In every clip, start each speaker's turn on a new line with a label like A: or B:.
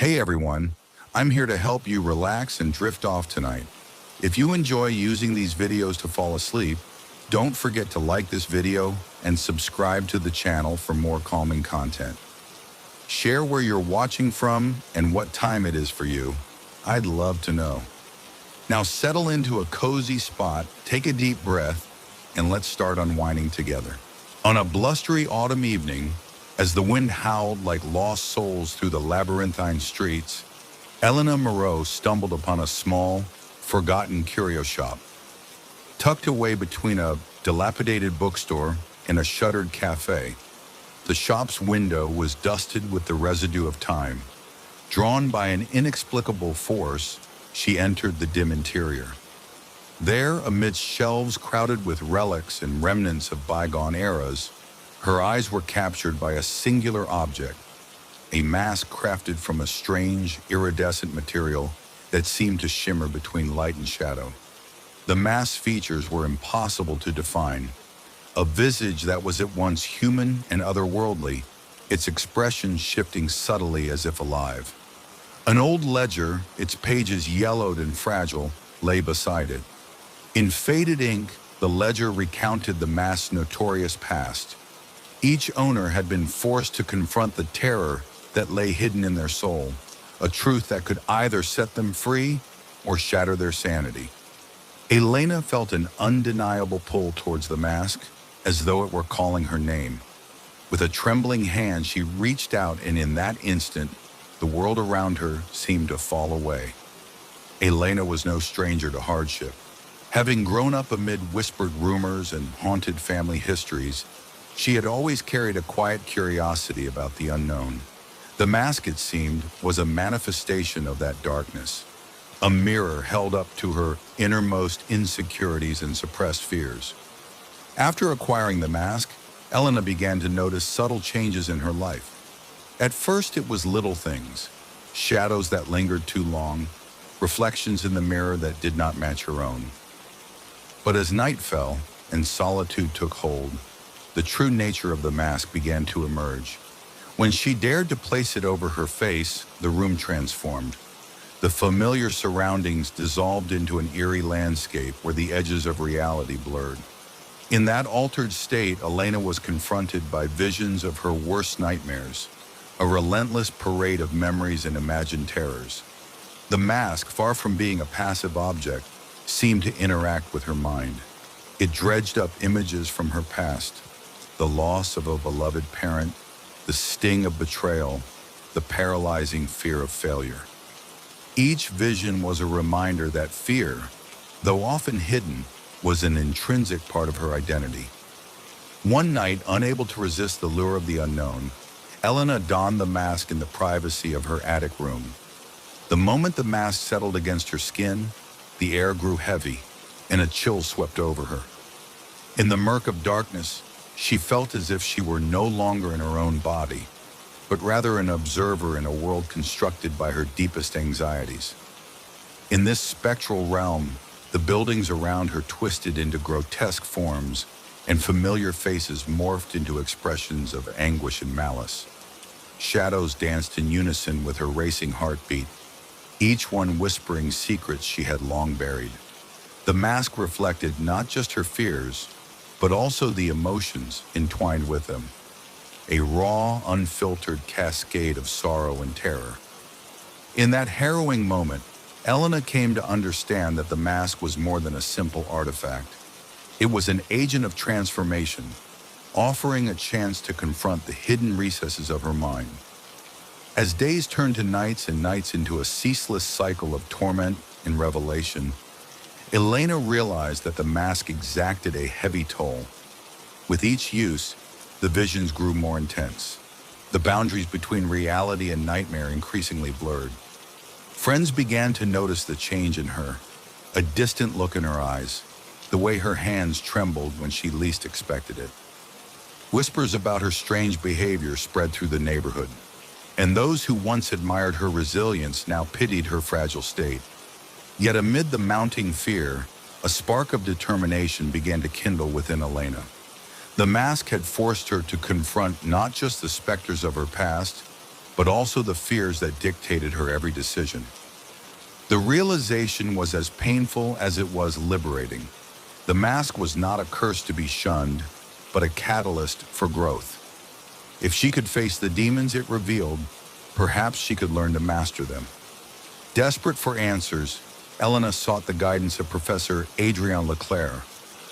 A: Hey everyone, I'm here to help you relax and drift off tonight. If you enjoy using these videos to fall asleep, don't forget to like this video and subscribe to the channel for more calming content. Share where you're watching from and what time it is for you. I'd love to know. Now settle into a cozy spot, take a deep breath, and let's start unwinding together. On a blustery autumn evening, as the wind howled like lost souls through the labyrinthine streets, Elena Moreau stumbled upon a small, forgotten curio shop. Tucked away between a dilapidated bookstore and a shuttered cafe, the shop's window was dusted with the residue of time. Drawn by an inexplicable force, she entered the dim interior. There, amidst shelves crowded with relics and remnants of bygone eras, her eyes were captured by a singular object, a mask crafted from a strange, iridescent material that seemed to shimmer between light and shadow. The mask's features were impossible to define. A visage that was at once human and otherworldly, its expression shifting subtly as if alive. An old ledger, its pages yellowed and fragile, lay beside it. In faded ink, the ledger recounted the mask's notorious past. Each owner had been forced to confront the terror that lay hidden in their soul, a truth that could either set them free or shatter their sanity. Elena felt an undeniable pull towards the mask, as though it were calling her name. With a trembling hand, she reached out, and in that instant, the world around her seemed to fall away. Elena was no stranger to hardship. Having grown up amid whispered rumors and haunted family histories, she had always carried a quiet curiosity about the unknown. The mask, it seemed, was a manifestation of that darkness, a mirror held up to her innermost insecurities and suppressed fears. After acquiring the mask, Elena began to notice subtle changes in her life. At first, it was little things, shadows that lingered too long, reflections in the mirror that did not match her own. But as night fell and solitude took hold, the true nature of the mask began to emerge. When she dared to place it over her face, the room transformed. The familiar surroundings dissolved into an eerie landscape where the edges of reality blurred. In that altered state, Elena was confronted by visions of her worst nightmares, a relentless parade of memories and imagined terrors. The mask, far from being a passive object, seemed to interact with her mind. It dredged up images from her past, the loss of a beloved parent, the sting of betrayal, the paralyzing fear of failure. Each vision was a reminder that fear, though often hidden, was an intrinsic part of her identity. One night, unable to resist the lure of the unknown, Elena donned the mask in the privacy of her attic room. The moment the mask settled against her skin, the air grew heavy, and a chill swept over her. In the murk of darkness, she felt as if she were no longer in her own body, but rather an observer in a world constructed by her deepest anxieties. In this spectral realm, the buildings around her twisted into grotesque forms, and familiar faces morphed into expressions of anguish and malice. Shadows danced in unison with her racing heartbeat, each one whispering secrets she had long buried. The mask reflected not just her fears, but also the emotions entwined with them, a raw, unfiltered cascade of sorrow and terror. In that harrowing moment, Elena came to understand that the mask was more than a simple artifact. It was an agent of transformation, offering a chance to confront the hidden recesses of her mind. As days turned to nights and nights into a ceaseless cycle of torment and revelation, Elena realized that the mask exacted a heavy toll. With each use, the visions grew more intense, the boundaries between reality and nightmare increasingly blurred. Friends began to notice the change in her, a distant look in her eyes, the way her hands trembled when she least expected it. Whispers about her strange behavior spread through the neighborhood, and those who once admired her resilience now pitied her fragile state. Yet amid the mounting fear, a spark of determination began to kindle within Elena. The mask had forced her to confront not just the specters of her past, but also the fears that dictated her every decision. The realization was as painful as it was liberating. The mask was not a curse to be shunned, but a catalyst for growth. If she could face the demons it revealed, perhaps she could learn to master them. Desperate for answers, Elena sought the guidance of Professor Adrien Leclerc,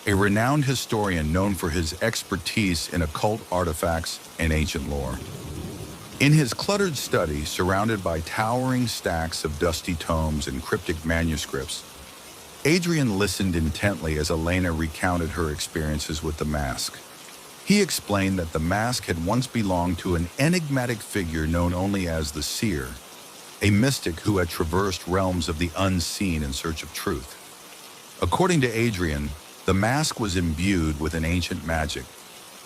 A: a renowned historian known for his expertise in occult artifacts and ancient lore. In his cluttered study, surrounded by towering stacks of dusty tomes and cryptic manuscripts, Adrian listened intently as Elena recounted her experiences with the mask. He explained that the mask had once belonged to an enigmatic figure known only as the Seer, a mystic who had traversed realms of the unseen in search of truth. According to Adrian, the mask was imbued with an ancient magic,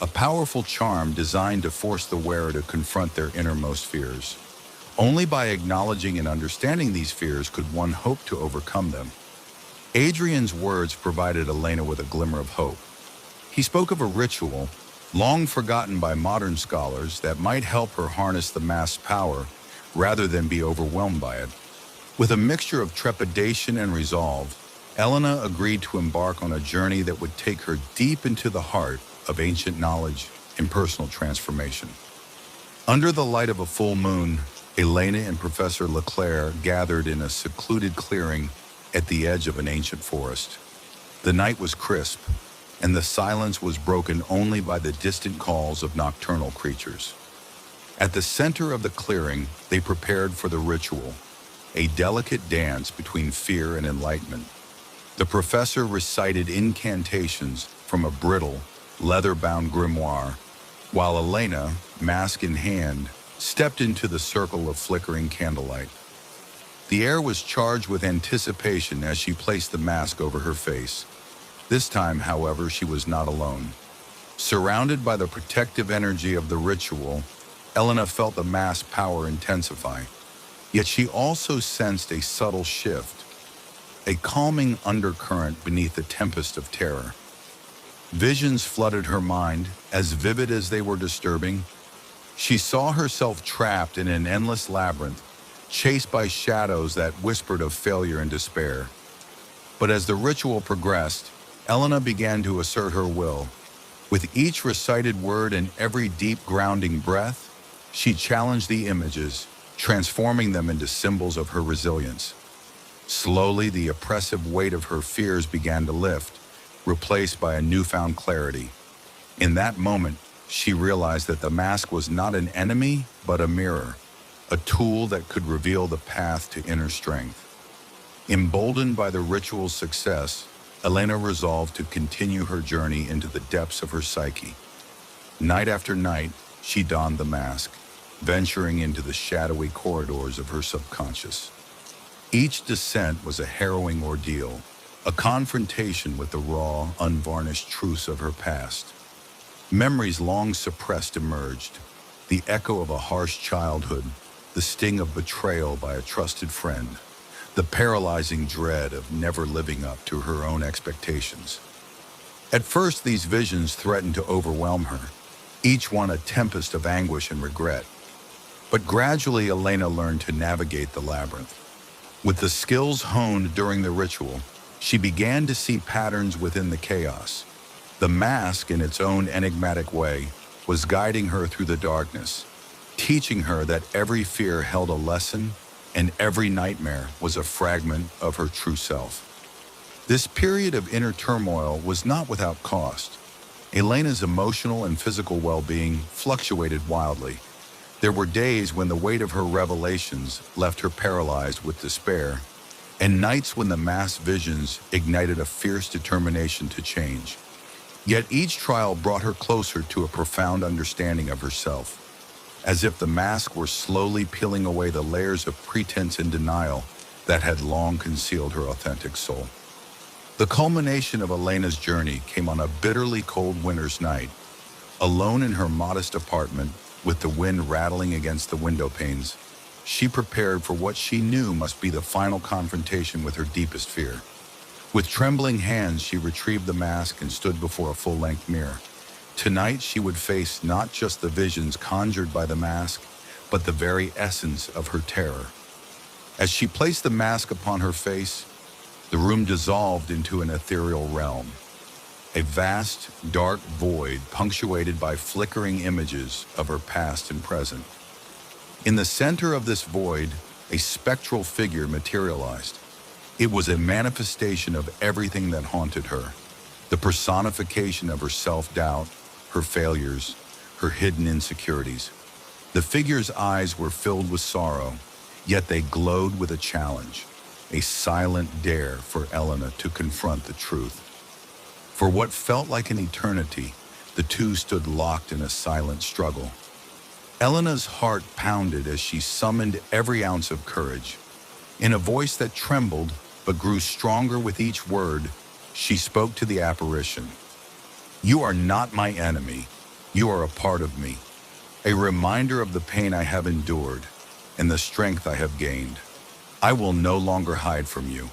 A: a powerful charm designed to force the wearer to confront their innermost fears. Only by acknowledging and understanding these fears could one hope to overcome them. Adrian's words provided Elena with a glimmer of hope. He spoke of a ritual, long forgotten by modern scholars, that might help her harness the mask's power rather than be overwhelmed by it. With a mixture of trepidation and resolve, Elena agreed to embark on a journey that would take her deep into the heart of ancient knowledge and personal transformation. Under the light of a full moon, Elena and Professor Leclerc gathered in a secluded clearing at the edge of an ancient forest. The night was crisp, and the silence was broken only by the distant calls of nocturnal creatures. At the center of the clearing, they prepared for the ritual, a delicate dance between fear and enlightenment. The professor recited incantations from a brittle, leather-bound grimoire, while Elena, mask in hand, stepped into the circle of flickering candlelight. The air was charged with anticipation as she placed the mask over her face. This time, however, she was not alone. Surrounded by the protective energy of the ritual, Elena felt the mask's power intensify. Yet she also sensed a subtle shift, a calming undercurrent beneath the tempest of terror. Visions flooded her mind, as vivid as they were disturbing. She saw herself trapped in an endless labyrinth, chased by shadows that whispered of failure and despair. But as the ritual progressed, Elena began to assert her will. With each recited word and every deep grounding breath, she challenged the images, transforming them into symbols of her resilience. Slowly, the oppressive weight of her fears began to lift, replaced by a newfound clarity. In that moment, she realized that the mask was not an enemy, but a mirror, a tool that could reveal the path to inner strength. Emboldened by the ritual's success, Elena resolved to continue her journey into the depths of her psyche. Night after night, she donned the mask, venturing into the shadowy corridors of her subconscious. Each descent was a harrowing ordeal, a confrontation with the raw, unvarnished truths of her past. Memories long suppressed emerged, the echo of a harsh childhood, the sting of betrayal by a trusted friend, the paralyzing dread of never living up to her own expectations. At first, these visions threatened to overwhelm her, each one a tempest of anguish and regret. But gradually, Elena learned to navigate the labyrinth. With the skills honed during the ritual, she began to see patterns within the chaos. The mask, in its own enigmatic way, was guiding her through the darkness, teaching her that every fear held a lesson and every nightmare was a fragment of her true self. This period of inner turmoil was not without cost. Elena's emotional and physical well-being fluctuated wildly. There were days when the weight of her revelations left her paralyzed with despair, and nights when the masked visions ignited a fierce determination to change. Yet each trial brought her closer to a profound understanding of herself, as if the mask were slowly peeling away the layers of pretense and denial that had long concealed her authentic soul. The culmination of Elena's journey came on a bitterly cold winter's night. Alone in her modest apartment, with the wind rattling against the window panes, she prepared for what she knew must be the final confrontation with her deepest fear. With trembling hands, she retrieved the mask and stood before a full-length mirror. Tonight, she would face not just the visions conjured by the mask, but the very essence of her terror. As she placed the mask upon her face, the room dissolved into an ethereal realm, a vast, dark void punctuated by flickering images of her past and present. In the center of this void, a spectral figure materialized. It was a manifestation of everything that haunted her, the personification of her self-doubt, her failures, her hidden insecurities. The figure's eyes were filled with sorrow, yet they glowed with a challenge, a silent dare for Elena to confront the truth. For what felt like an eternity, the two stood locked in a silent struggle. Elena's heart pounded as she summoned every ounce of courage. In a voice that trembled but grew stronger with each word, she spoke to the apparition. "You are not my enemy. You are a part of me, a reminder of the pain I have endured and the strength I have gained. I will no longer hide from you."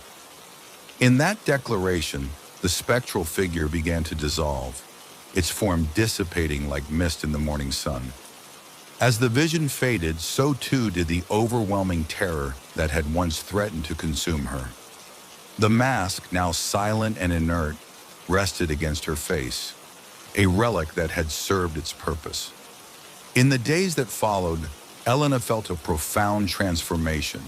A: In that declaration, the spectral figure began to dissolve, its form dissipating like mist in the morning sun. As the vision faded, so too did the overwhelming terror that had once threatened to consume her. The mask, now silent and inert, rested against her face, a relic that had served its purpose. In the days that followed, Elena felt a profound transformation.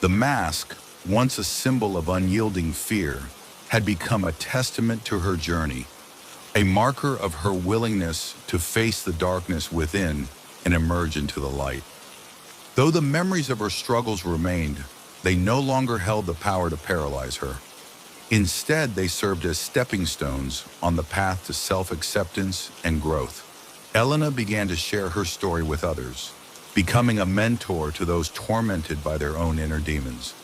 A: The mask, once a symbol of unyielding fear, had become a testament to her journey, a marker of her willingness to face the darkness within and emerge into the light. Though the memories of her struggles remained, they no longer held the power to paralyze her. Instead, they served as stepping stones on the path to self-acceptance and growth. Elena began to share her story with others, becoming a mentor to those tormented by their own inner demons.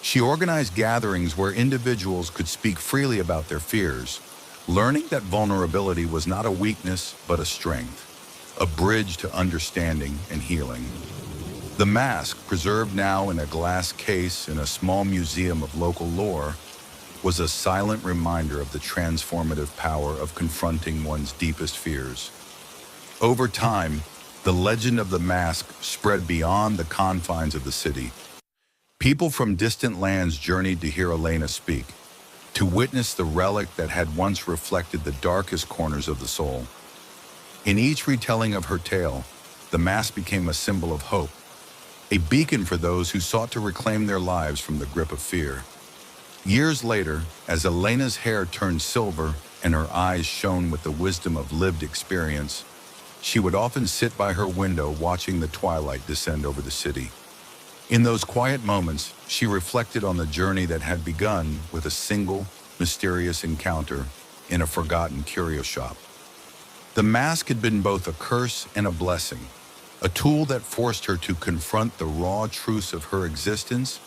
A: She organized gatherings where individuals could speak freely about their fears, learning that vulnerability was not a weakness but a strength, a bridge to understanding and healing. The mask, preserved now in a glass case in a small museum of local lore, was a silent reminder of the transformative power of confronting one's deepest fears. Over time, the legend of the mask spread beyond the confines of the city. People from distant lands journeyed to hear Elena speak, to witness the relic that had once reflected the darkest corners of the soul. In each retelling of her tale, the mask became a symbol of hope, a beacon for those who sought to reclaim their lives from the grip of fear. Years later, as Elena's hair turned silver and her eyes shone with the wisdom of lived experience, she would often sit by her window watching the twilight descend over the city. In those quiet moments, she reflected on the journey that had begun with a single, mysterious encounter in a forgotten curio shop. The mask had been both a curse and a blessing, a tool that forced her to confront the raw truths of her existence,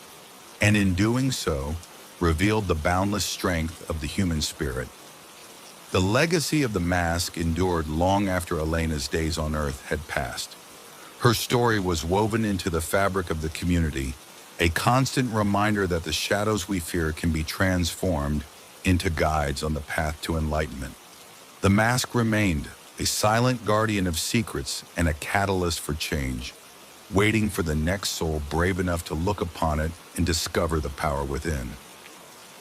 A: and in doing so, revealed the boundless strength of the human spirit. The legacy of the mask endured long after Elena's days on Earth had passed. Her story was woven into the fabric of the community, a constant reminder that the shadows we fear can be transformed into guides on the path to enlightenment. The mask remained, a silent guardian of secrets and a catalyst for change, waiting for the next soul brave enough to look upon it and discover the power within.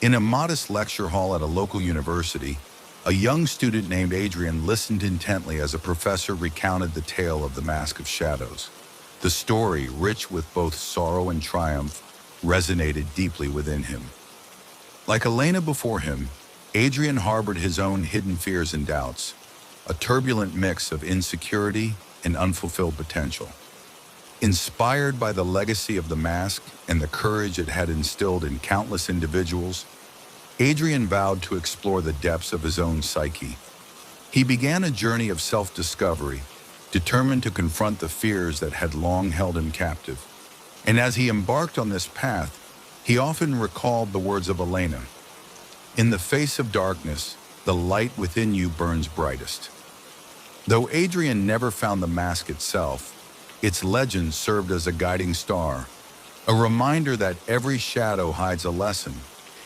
A: In a modest lecture hall at a local university, a young student named Adrian listened intently as a professor recounted the tale of the Mask of Shadows. The story, rich with both sorrow and triumph, resonated deeply within him. Like Elena before him, Adrian harbored his own hidden fears and doubts, a turbulent mix of insecurity and unfulfilled potential. Inspired by the legacy of the mask and the courage it had instilled in countless individuals, Adrian vowed to explore the depths of his own psyche. He began a journey of self-discovery, determined to confront the fears that had long held him captive. And as he embarked on this path, he often recalled the words of Elena, "In the face of darkness, the light within you burns brightest." Though Adrian never found the mask itself, its legend served as a guiding star, a reminder that every shadow hides a lesson,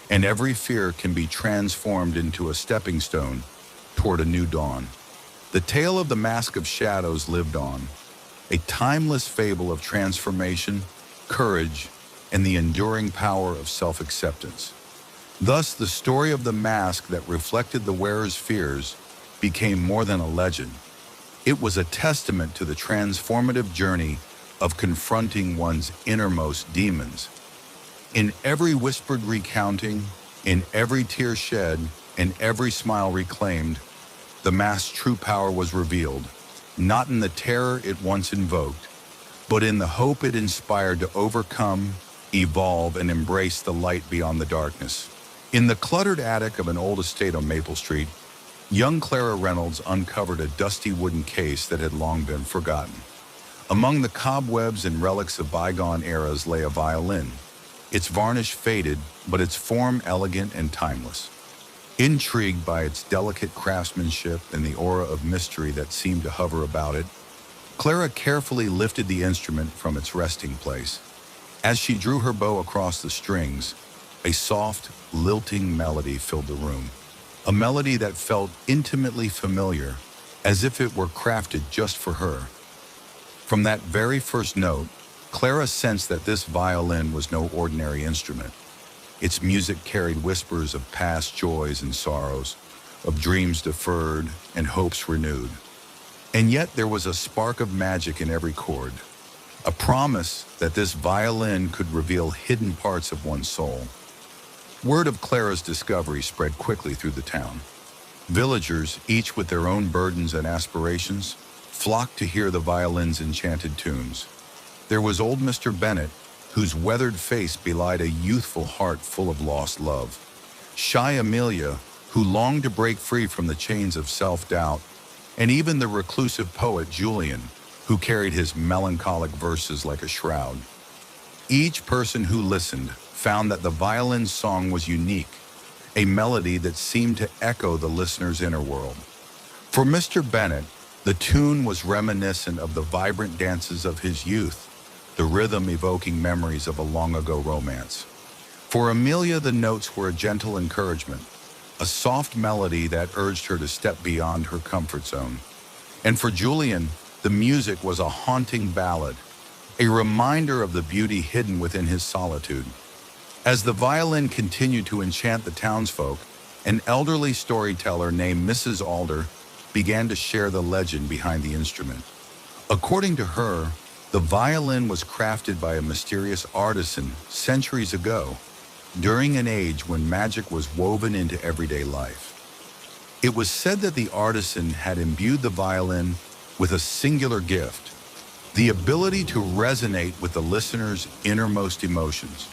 A: and every fear can be transformed into a stepping stone toward a new dawn. The tale of the Mask of Shadows lived on, a timeless fable of transformation, courage, and the enduring power of self-acceptance. Thus, the story of the mask that reflected the wearer's fears became more than a legend. It was a testament to the transformative journey of confronting one's innermost demons. In every whispered recounting, in every tear shed, in every smile reclaimed, the mask's true power was revealed, not in the terror it once invoked, but in the hope it inspired to overcome, evolve, and embrace the light beyond the darkness. In the cluttered attic of an old estate on Maple Street, young Clara Reynolds uncovered a dusty wooden case that had long been forgotten. Among the cobwebs and relics of bygone eras lay a violin, its varnish faded, but its form elegant and timeless. Intrigued by its delicate craftsmanship and the aura of mystery that seemed to hover about it, Clara carefully lifted the instrument from its resting place. As she drew her bow across the strings, a soft, lilting melody filled the room. A melody that felt intimately familiar, as if it were crafted just for her. From that very first note, Clara sensed that this violin was no ordinary instrument. Its music carried whispers of past joys and sorrows, of dreams deferred and hopes renewed. And yet there was a spark of magic in every chord, a promise that this violin could reveal hidden parts of one's soul. Word of Clara's discovery spread quickly through the town. Villagers, each with their own burdens and aspirations, flocked to hear the violin's enchanted tunes. There was old Mr. Bennet, whose weathered face belied a youthful heart full of lost love. Shy Amelia, who longed to break free from the chains of self-doubt, and even the reclusive poet Julian, who carried his melancholic verses like a shroud. Each person who listened found that the violin's song was unique, a melody that seemed to echo the listener's inner world. For Mr. Bennet, the tune was reminiscent of the vibrant dances of his youth, the rhythm evoking memories of a long-ago romance. For Amelia, the notes were a gentle encouragement, a soft melody that urged her to step beyond her comfort zone. And for Julian, the music was a haunting ballad, a reminder of the beauty hidden within his solitude. As the violin continued to enchant the townsfolk, an elderly storyteller named Mrs. Alder began to share the legend behind the instrument. According to her, the violin was crafted by a mysterious artisan centuries ago, during an age when magic was woven into everyday life. It was said that the artisan had imbued the violin with a singular gift, the ability to resonate with the listener's innermost emotions.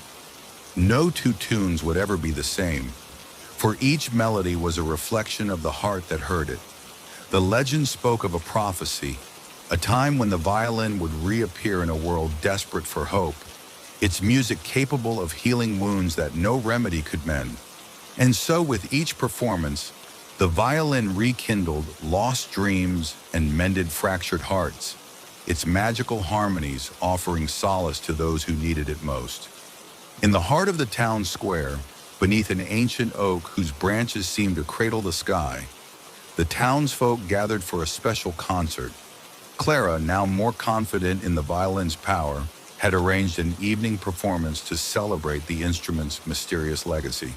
A: No two tunes would ever be the same, for each melody was a reflection of the heart that heard it. The legend spoke of a prophecy, a time when the violin would reappear in a world desperate for hope, its music capable of healing wounds that no remedy could mend. And so with each performance, the violin rekindled lost dreams and mended fractured hearts, its magical harmonies offering solace to those who needed it most. In the heart of the town square, beneath an ancient oak whose branches seemed to cradle the sky, the townsfolk gathered for a special concert. Clara, now more confident in the violin's power, had arranged an evening performance to celebrate the instrument's mysterious legacy.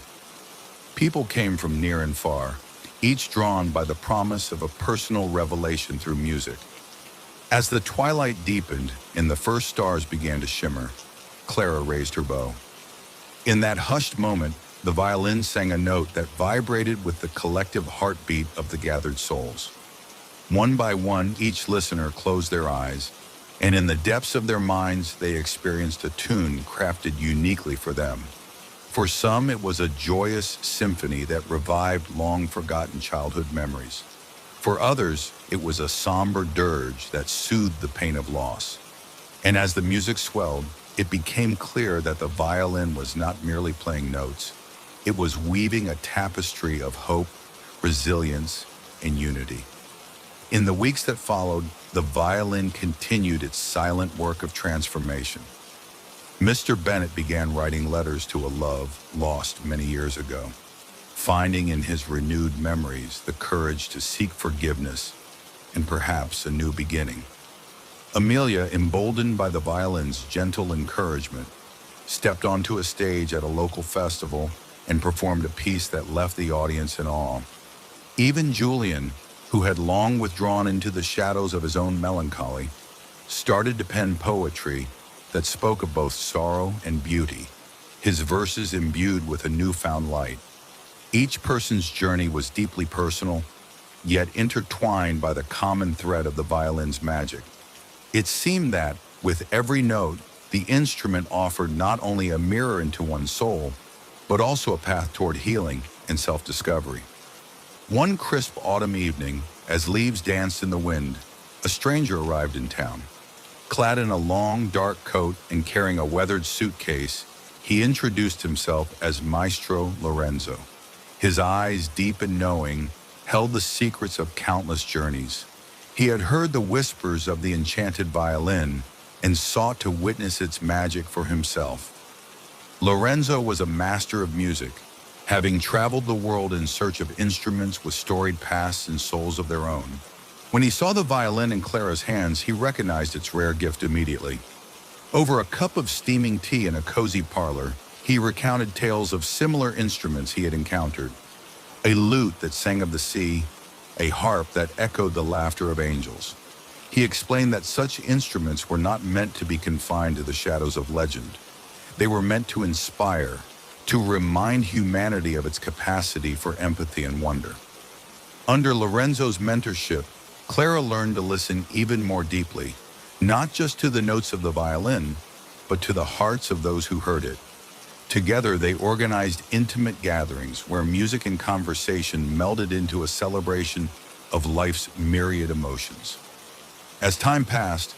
A: People came from near and far, each drawn by the promise of a personal revelation through music. As the twilight deepened and the first stars began to shimmer, Clara raised her bow. In that hushed moment, the violin sang a note that vibrated with the collective heartbeat of the gathered souls. One by one, each listener closed their eyes, and in the depths of their minds, they experienced a tune crafted uniquely for them. For some, it was a joyous symphony that revived long-forgotten childhood memories. For others, it was a somber dirge that soothed the pain of loss. And as the music swelled, it became clear that the violin was not merely playing notes. It was weaving a tapestry of hope, resilience, and unity. In the weeks that followed, the violin continued its silent work of transformation. Mr. Bennet began writing letters to a love lost many years ago, finding in his renewed memories the courage to seek forgiveness and perhaps a new beginning. Amelia, emboldened by the violin's gentle encouragement, stepped onto a stage at a local festival and performed a piece that left the audience in awe. Even Julian, who had long withdrawn into the shadows of his own melancholy, started to pen poetry that spoke of both sorrow and beauty, his verses imbued with a newfound light. Each person's journey was deeply personal, yet intertwined by the common thread of the violin's magic. It seemed that, with every note, the instrument offered not only a mirror into one's soul, but also a path toward healing and self-discovery. One crisp autumn evening, as leaves danced in the wind, a stranger arrived in town. Clad in a long, dark coat and carrying a weathered suitcase, he introduced himself as Maestro Lorenzo. His eyes, deep and knowing, held the secrets of countless journeys. He had heard the whispers of the enchanted violin and sought to witness its magic for himself. Lorenzo was a master of music, having traveled the world in search of instruments with storied pasts and souls of their own. When he saw the violin in Clara's hands, he recognized its rare gift immediately. Over a cup of steaming tea in a cozy parlor, he recounted tales of similar instruments he had encountered. A lute that sang of the sea, a harp that echoed the laughter of angels. He explained that such instruments were not meant to be confined to the shadows of legend. They were meant to inspire, to remind humanity of its capacity for empathy and wonder. Under Lorenzo's mentorship, Clara learned to listen even more deeply, not just to the notes of the violin, but to the hearts of those who heard it. Together, they organized intimate gatherings where music and conversation melded into a celebration of life's myriad emotions. As time passed,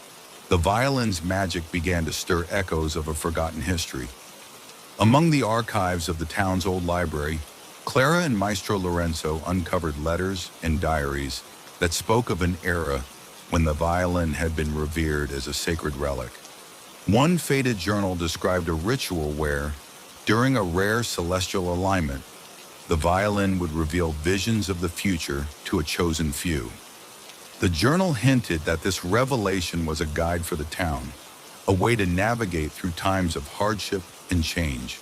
A: the violin's magic began to stir echoes of a forgotten history. Among the archives of the town's old library, Clara and Maestro Lorenzo uncovered letters and diaries that spoke of an era when the violin had been revered as a sacred relic. One faded journal described a ritual where, during a rare celestial alignment, the violin would reveal visions of the future to a chosen few. The journal hinted that this revelation was a guide for the town, a way to navigate through times of hardship and change.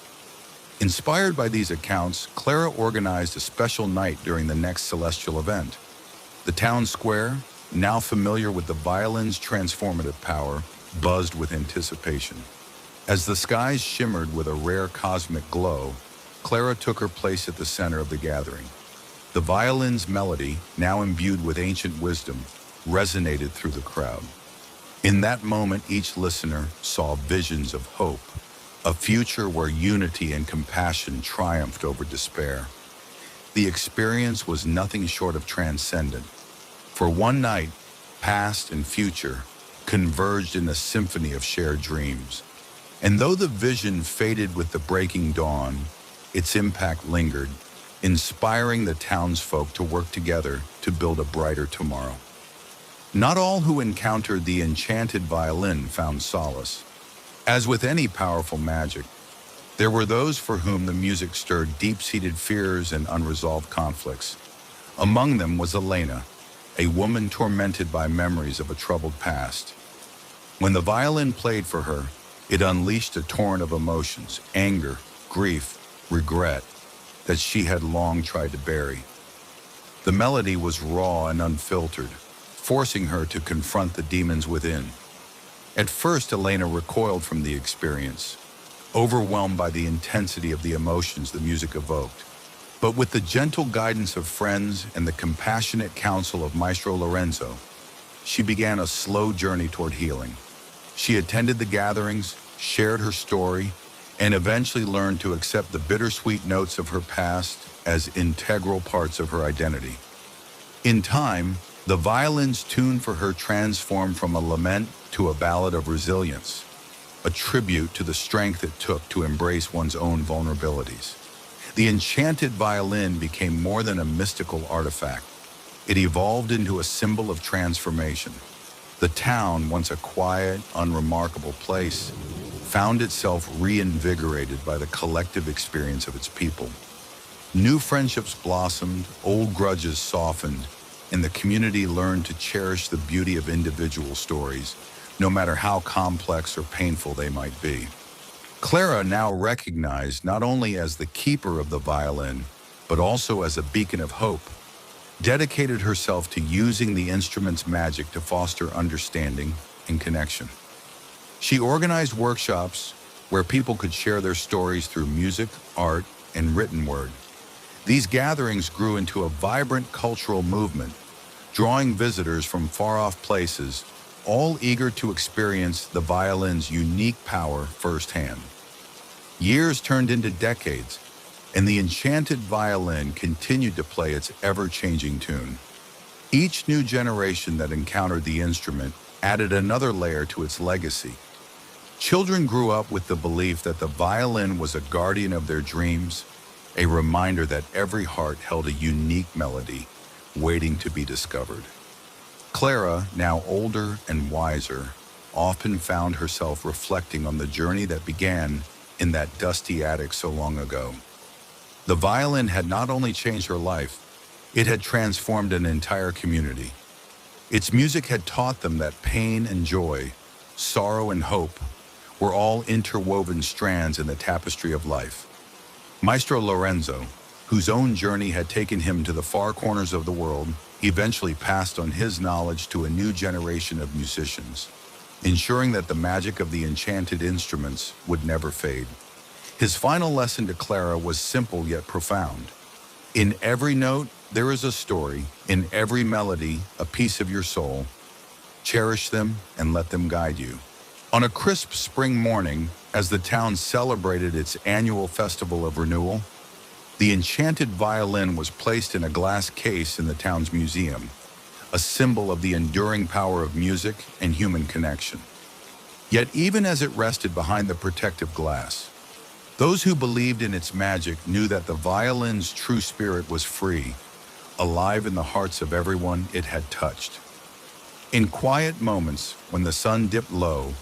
A: Inspired by these accounts, Clara organized a special night during the next celestial event. The town square, now familiar with the violin's transformative power, buzzed with anticipation. As the skies shimmered with a rare cosmic glow, Clara took her place at the center of the gathering. The violin's melody, now imbued with ancient wisdom, resonated through the crowd. In that moment, each listener saw visions of hope, a future where unity and compassion triumphed over despair. The experience was nothing short of transcendent. For one night, past and future converged in a symphony of shared dreams. And though the vision faded with the breaking dawn, its impact lingered, inspiring the townsfolk to work together to build a brighter tomorrow. Not all who encountered the enchanted violin found solace. As with any powerful magic, there were those for whom the music stirred deep-seated fears and unresolved conflicts. Among them was Elena, a woman tormented by memories of a troubled past. When the violin played for her, it unleashed a torrent of emotions, anger, grief, regret, that she had long tried to bury. The melody was raw and unfiltered, forcing her to confront the demons within. At first, Elena recoiled from the experience, overwhelmed by the intensity of the emotions the music evoked. But with the gentle guidance of friends and the compassionate counsel of Maestro Lorenzo, she began a slow journey toward healing. She attended the gatherings, shared her story, and eventually learned to accept the bittersweet notes of her past as integral parts of her identity. In time, the violin's tune for her transformed from a lament to a ballad of resilience, a tribute to the strength it took to embrace one's own vulnerabilities. The enchanted violin became more than a mystical artifact. It evolved into a symbol of transformation. The town, once a quiet, unremarkable place, found itself reinvigorated by the collective experience of its people. New friendships blossomed, old grudges softened, and the community learned to cherish the beauty of individual stories, no matter how complex or painful they might be. Clara, now recognized not only as the keeper of the violin, but also as a beacon of hope, dedicated herself to using the instrument's magic to foster understanding and connection. She organized workshops where people could share their stories through music, art, and written word. These gatherings grew into a vibrant cultural movement, drawing visitors from far-off places, all eager to experience the violin's unique power firsthand. Years turned into decades, and the enchanted violin continued to play its ever-changing tune. Each new generation that encountered the instrument added another layer to its legacy. Children grew up with the belief that the violin was a guardian of their dreams, a reminder that every heart held a unique melody waiting to be discovered. Clara, now older and wiser, often found herself reflecting on the journey that began in that dusty attic so long ago. The violin had not only changed her life, it had transformed an entire community. Its music had taught them that pain and joy, sorrow and hope, were all interwoven strands in the tapestry of life. Maestro Lorenzo, whose own journey had taken him to the far corners of the world, eventually passed on his knowledge to a new generation of musicians, ensuring that the magic of the enchanted instruments would never fade. His final lesson to Clara was simple yet profound. In every note, there is a story. In every melody, a piece of your soul. Cherish them and let them guide you. On a crisp spring morning, as the town celebrated its annual festival of renewal, the enchanted violin was placed in a glass case in the town's museum, a symbol of the enduring power of music and human connection. Yet even as it rested behind the protective glass, those who believed in its magic knew that the violin's true spirit was free, alive in the hearts of everyone it had touched. In quiet moments, when the sun dipped low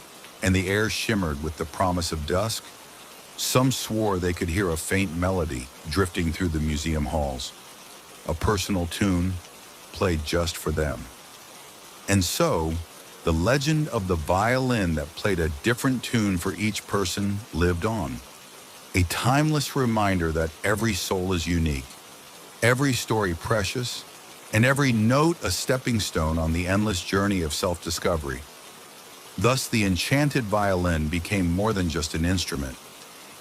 A: and the air shimmered with the promise of dusk, some swore they could hear a faint melody drifting through the museum halls, a personal tune played just for them. And so, the legend of the violin that played a different tune for each person lived on. A timeless reminder that every soul is unique, every story precious, and every note a stepping stone on the endless journey of self-discovery. Thus, the enchanted violin became more than just an instrument.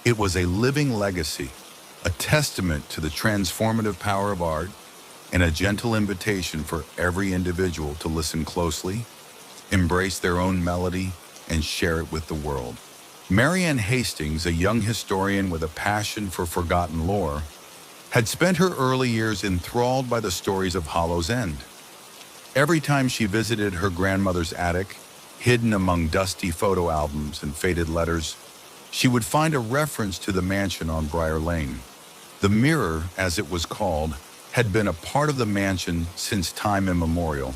A: It was a living legacy, a testament to the transformative power of art, and a gentle invitation for every individual to listen closely, embrace their own melody, and share it with the world. Marianne Hastings, a young historian with a passion for forgotten lore, had spent her early years enthralled by the stories of Hollow's End. Every time she visited her grandmother's attic, hidden among dusty photo albums and faded letters, she would find a reference to the mansion on Briar Lane. The mirror, as it was called, had been a part of the mansion since time immemorial,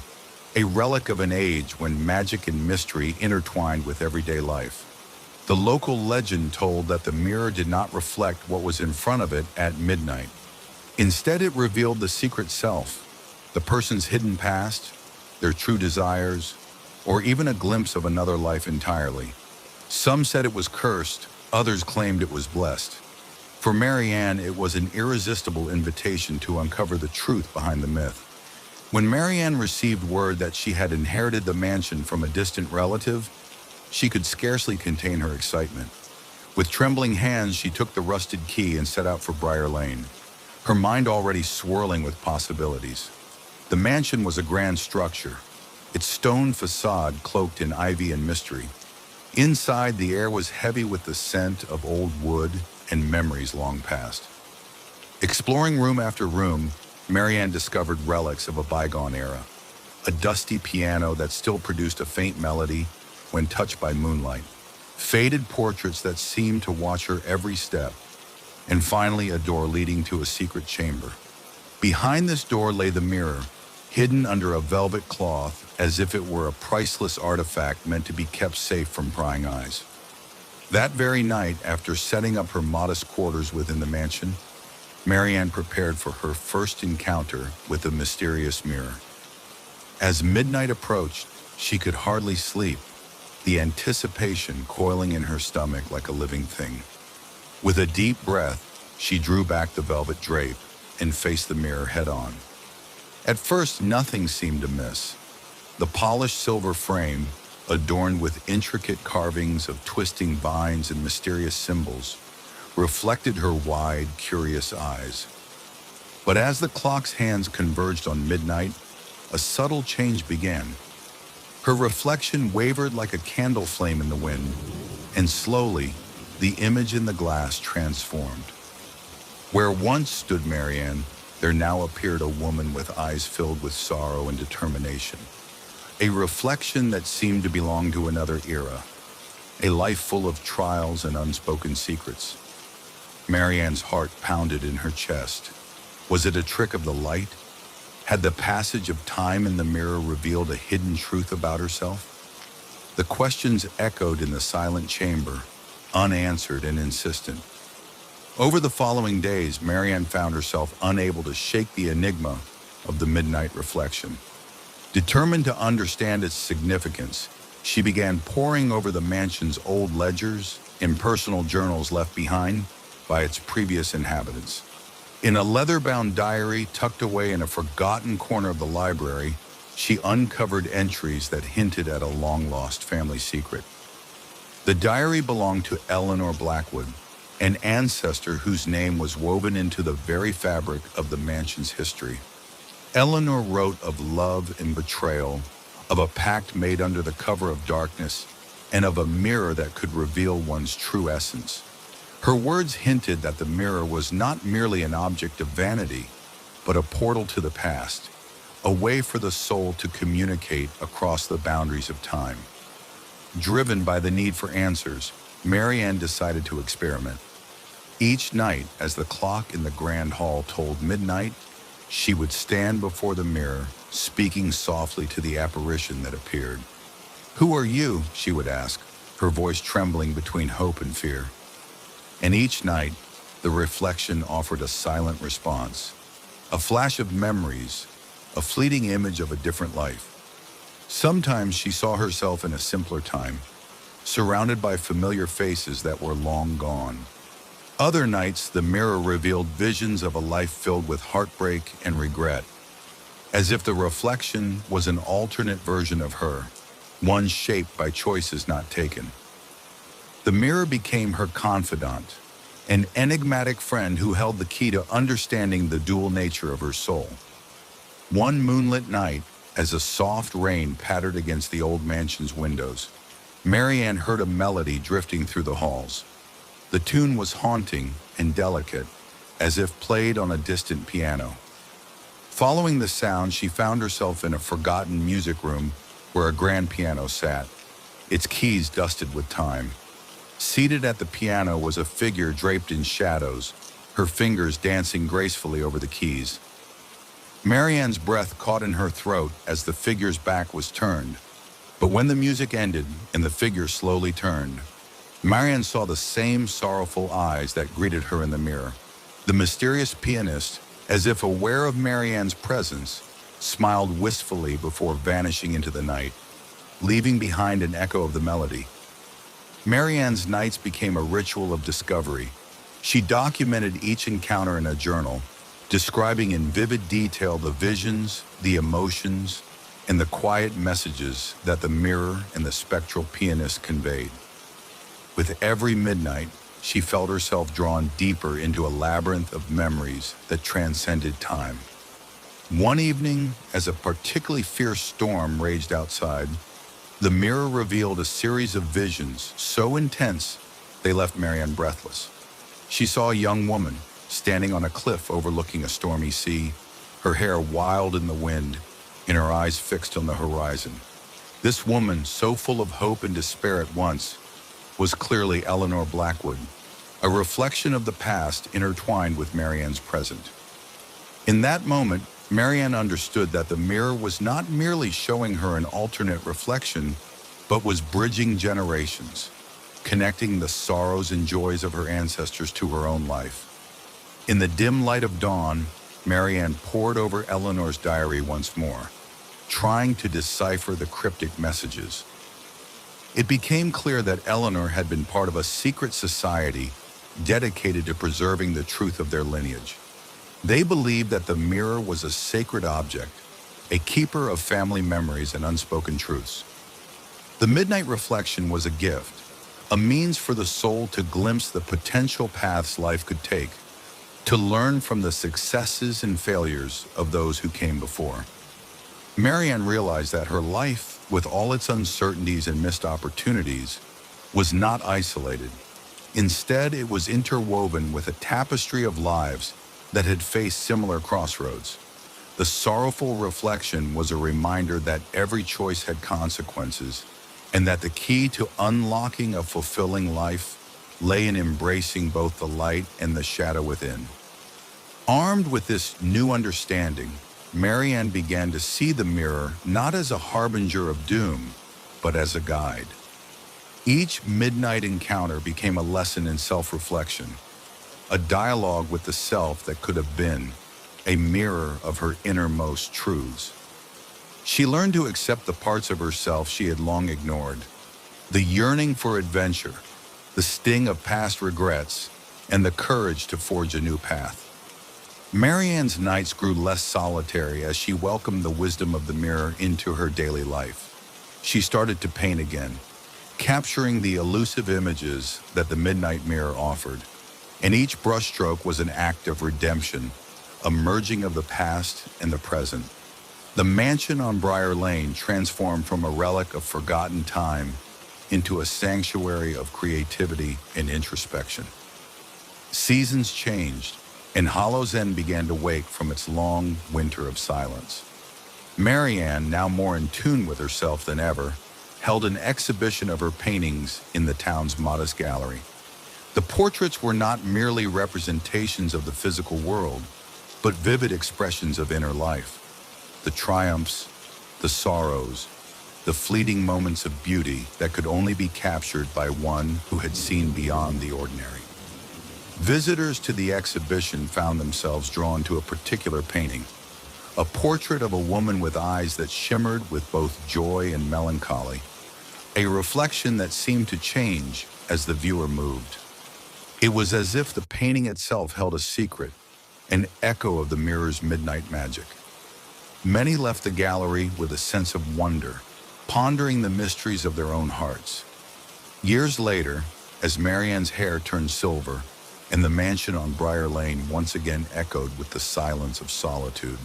A: a relic of an age when magic and mystery intertwined with everyday life. The local legend told that the mirror did not reflect what was in front of it at midnight. Instead, it revealed the secret self, the person's hidden past, their true desires, or even a glimpse of another life entirely. Some said it was cursed, others claimed it was blessed. For Marianne, it was an irresistible invitation to uncover the truth behind the myth. When Marianne received word that she had inherited the mansion from a distant relative, she could scarcely contain her excitement. With trembling hands, she took the rusted key and set out for Briar Lane, her mind already swirling with possibilities. The mansion was a grand structure, its stone facade cloaked in ivy and mystery. Inside, the air was heavy with the scent of old wood and memories long past. Exploring room after room, Marianne discovered relics of a bygone era. A dusty piano that still produced a faint melody when touched by moonlight. Faded portraits that seemed to watch her every step. And finally, a door leading to a secret chamber. Behind this door lay the mirror, hidden under a velvet cloth as if it were a priceless artifact meant to be kept safe from prying eyes. That very night, after setting up her modest quarters within the mansion, Marianne prepared for her first encounter with the mysterious mirror. As midnight approached, she could hardly sleep. the anticipation coiling in her stomach like a living thing. With a deep breath, she drew back the velvet drape and faced the mirror head-on. At first, nothing seemed amiss. The polished silver frame, adorned with intricate carvings of twisting vines and mysterious symbols, reflected her wide, curious eyes. But as the clock's hands converged on midnight, a subtle change began. Her reflection wavered like a candle flame in the wind, and slowly, the image in the glass transformed. Where once stood Marianne, there now appeared a woman with eyes filled with sorrow and determination. A reflection that seemed to belong to another era, a life full of trials and unspoken secrets. Marianne's heart pounded in her chest. Was it a trick of the light? Had the passage of time in the mirror revealed a hidden truth about herself? The questions echoed in the silent chamber, unanswered and insistent. Over the following days, Marianne found herself unable to shake the enigma of the midnight reflection. Determined to understand its significance, she began poring over the mansion's old ledgers and personal journals left behind by its previous inhabitants. In a leather-bound diary tucked away in a forgotten corner of the library, she uncovered entries that hinted at a long-lost family secret. The diary belonged to Eleanor Blackwood, an ancestor whose name was woven into the very fabric of the mansion's history. Eleanor wrote of love and betrayal, of a pact made under the cover of darkness, and of a mirror that could reveal one's true essence. Her words hinted that the mirror was not merely an object of vanity, but a portal to the past, a way for the soul to communicate across the boundaries of time. Driven by the need for answers, Marianne decided to experiment. Each night, as the clock in the grand hall told midnight, she would stand before the mirror, speaking softly to the apparition that appeared. "Who are you?" she would ask, her voice trembling between hope and fear. And each night, the reflection offered a silent response, a flash of memories, a fleeting image of a different life. Sometimes she saw herself in a simpler time, surrounded by familiar faces that were long gone. Other nights, the mirror revealed visions of a life filled with heartbreak and regret, as if the reflection was an alternate version of her, one shaped by choices not taken. The mirror became her confidant, an enigmatic friend who held the key to understanding the dual nature of her soul. One moonlit night, as a soft rain pattered against the old mansion's windows, Marianne heard a melody drifting through the halls. The tune was haunting and delicate, as if played on a distant piano. Following the sound, she found herself in a forgotten music room where a grand piano sat, its keys dusted with time. Seated at the piano was a figure draped in shadows, her fingers dancing gracefully over the keys. Marianne's breath caught in her throat as the figure's back was turned. But when the music ended and the figure slowly turned, Marianne saw the same sorrowful eyes that greeted her in the mirror. The mysterious pianist, as if aware of Marianne's presence, smiled wistfully before vanishing into the night, leaving behind an echo of the melody. Marianne's nights became a ritual of discovery. She documented each encounter in a journal, describing in vivid detail the visions, the emotions, and the quiet messages that the mirror and the spectral pianist conveyed. With every midnight, she felt herself drawn deeper into a labyrinth of memories that transcended time. One evening, as a particularly fierce storm raged outside, the mirror revealed a series of visions so intense they left Marianne breathless. She saw a young woman standing on a cliff overlooking a stormy sea, her hair wild in the wind, and her eyes fixed on the horizon. This woman, so full of hope and despair at once, was clearly Eleanor Blackwood, a reflection of the past intertwined with Marianne's present. In that moment, Marianne understood that the mirror was not merely showing her an alternate reflection, but was bridging generations, connecting the sorrows and joys of her ancestors to her own life. In the dim light of dawn, Marianne pored over Eleanor's diary once more, trying to decipher the cryptic messages. It became clear that Eleanor had been part of a secret society dedicated to preserving the truth of their lineage. They believed that the mirror was a sacred object, a keeper of family memories and unspoken truths. The midnight reflection was a gift, a means for the soul to glimpse the potential paths life could take, to learn from the successes and failures of those who came before. Marianne realized that her life, with all its uncertainties and missed opportunities, was not isolated. Instead, it was interwoven with a tapestry of lives that had faced similar crossroads. The sorrowful reflection was a reminder that every choice had consequences, and that the key to unlocking a fulfilling life lay in embracing both the light and the shadow within. Armed with this new understanding, Marianne began to see the mirror not as a harbinger of doom, but as a guide. Each midnight encounter became a lesson in self-reflection, a dialogue with the self that could have been, a mirror of her innermost truths. She learned to accept the parts of herself she had long ignored, the yearning for adventure, the sting of past regrets, and the courage to forge a new path. Marianne's nights grew less solitary as she welcomed the wisdom of the mirror into her daily life. She started to paint again, capturing the elusive images that the midnight mirror offered. And each brushstroke was an act of redemption, a merging of the past and the present. The mansion on Briar Lane transformed from a relic of forgotten time into a sanctuary of creativity and introspection. Seasons changed, and Hollow's End began to wake from its long winter of silence. Marianne, now more in tune with herself than ever, held an exhibition of her paintings in the town's modest gallery. The portraits were not merely representations of the physical world, but vivid expressions of inner life. The triumphs, the sorrows, the fleeting moments of beauty that could only be captured by one who had seen beyond the ordinary. Visitors to the exhibition found themselves drawn to a particular painting, a portrait of a woman with eyes that shimmered with both joy and melancholy, a reflection that seemed to change as the viewer moved. It was as if the painting itself held a secret, an echo of the mirror's midnight magic. Many left the gallery with a sense of wonder, pondering the mysteries of their own hearts. Years later, as Marianne's hair turned silver, and the mansion on Briar Lane once again echoed with the silence of solitude,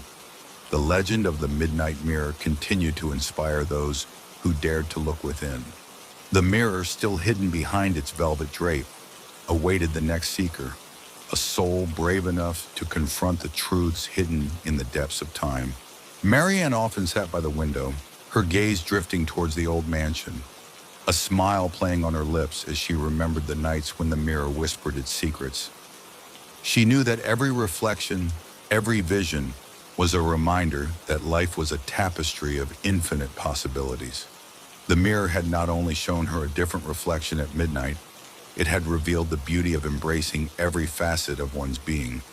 A: the legend of the midnight mirror continued to inspire those who dared to look within. The mirror, still hidden behind its velvet drape, awaited the next seeker, a soul brave enough to confront the truths hidden in the depths of time. Marianne often sat by the window, her gaze drifting towards the old mansion, a smile playing on her lips as she remembered the nights when the mirror whispered its secrets. She knew that every reflection, every vision, was a reminder that life was a tapestry of infinite possibilities. The mirror had not only shown her a different reflection at midnight, it had revealed the beauty of embracing every facet of one's being,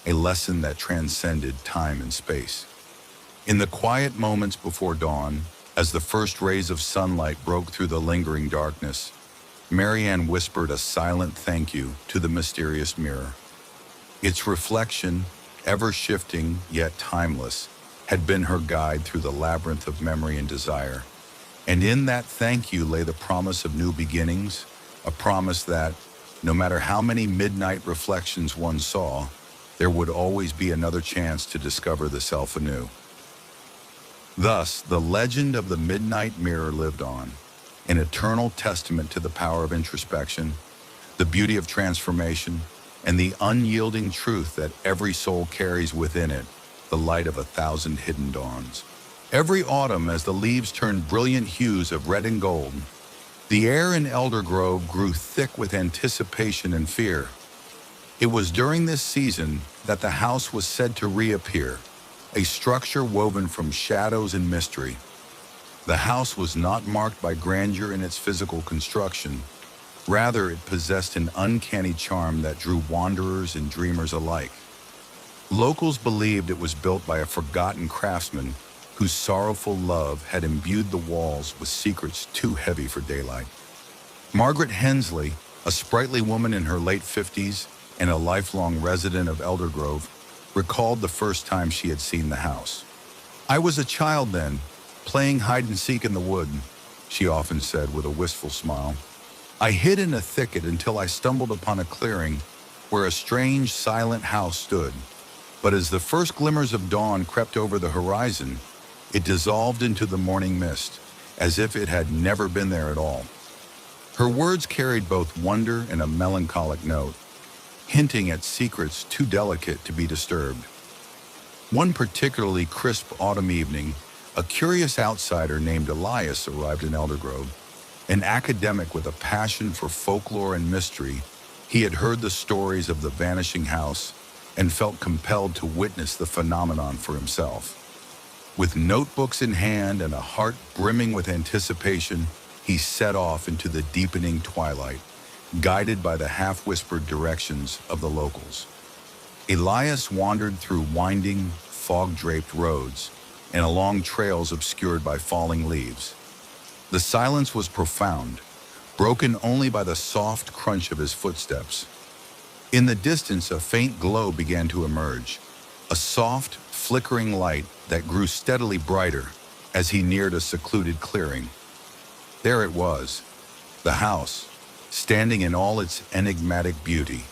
A: a lesson that transcended time and space. In the quiet moments before dawn, as the first rays of sunlight broke through the lingering darkness, Marianne whispered a silent thank you to the mysterious mirror. Its reflection, ever shifting yet timeless, had been her guide through the labyrinth of memory and desire. And in that thank you lay the promise of new beginnings, a promise that, no matter how many midnight reflections one saw, there would always be another chance to discover the self anew. Thus, the legend of the midnight mirror lived on, an eternal testament to the power of introspection, the beauty of transformation, and the unyielding truth that every soul carries within it, the light of 1,000 hidden dawns. Every autumn, as the leaves turned brilliant hues of red and gold, the air in Elder Grove grew thick with anticipation and fear. It was during this season that the house was said to reappear, a structure woven from shadows and mystery. The house was not marked by grandeur in its physical construction. Rather, it possessed an uncanny charm that drew wanderers and dreamers alike. Locals believed it was built by a forgotten craftsman whose sorrowful love had imbued the walls with secrets too heavy for daylight. Margaret Hensley, a sprightly woman in her late 50s and a lifelong resident of Eldergrove, recalled the first time she had seen the house. "I was a child then, playing hide and seek in the wood," she often said with a wistful smile. "I hid in a thicket until I stumbled upon a clearing where a strange, silent house stood. But as the first glimmers of dawn crept over the horizon, it dissolved into the morning mist, as if it had never been there at all." Her words carried both wonder and a melancholic note, hinting at secrets too delicate to be disturbed. One particularly crisp autumn evening, a curious outsider named Elias arrived in Eldergrove. An academic with a passion for folklore and mystery, he had heard the stories of the vanishing house and felt compelled to witness the phenomenon for himself. With notebooks in hand and a heart brimming with anticipation, he set off into the deepening twilight, guided by the half-whispered directions of the locals. Elias wandered through winding, fog-draped roads and along trails obscured by falling leaves. The silence was profound, broken only by the soft crunch of his footsteps. In the distance, a faint glow began to emerge, a soft, flickering light that grew steadily brighter as he neared a secluded clearing. There it was, the house, standing in all its enigmatic beauty,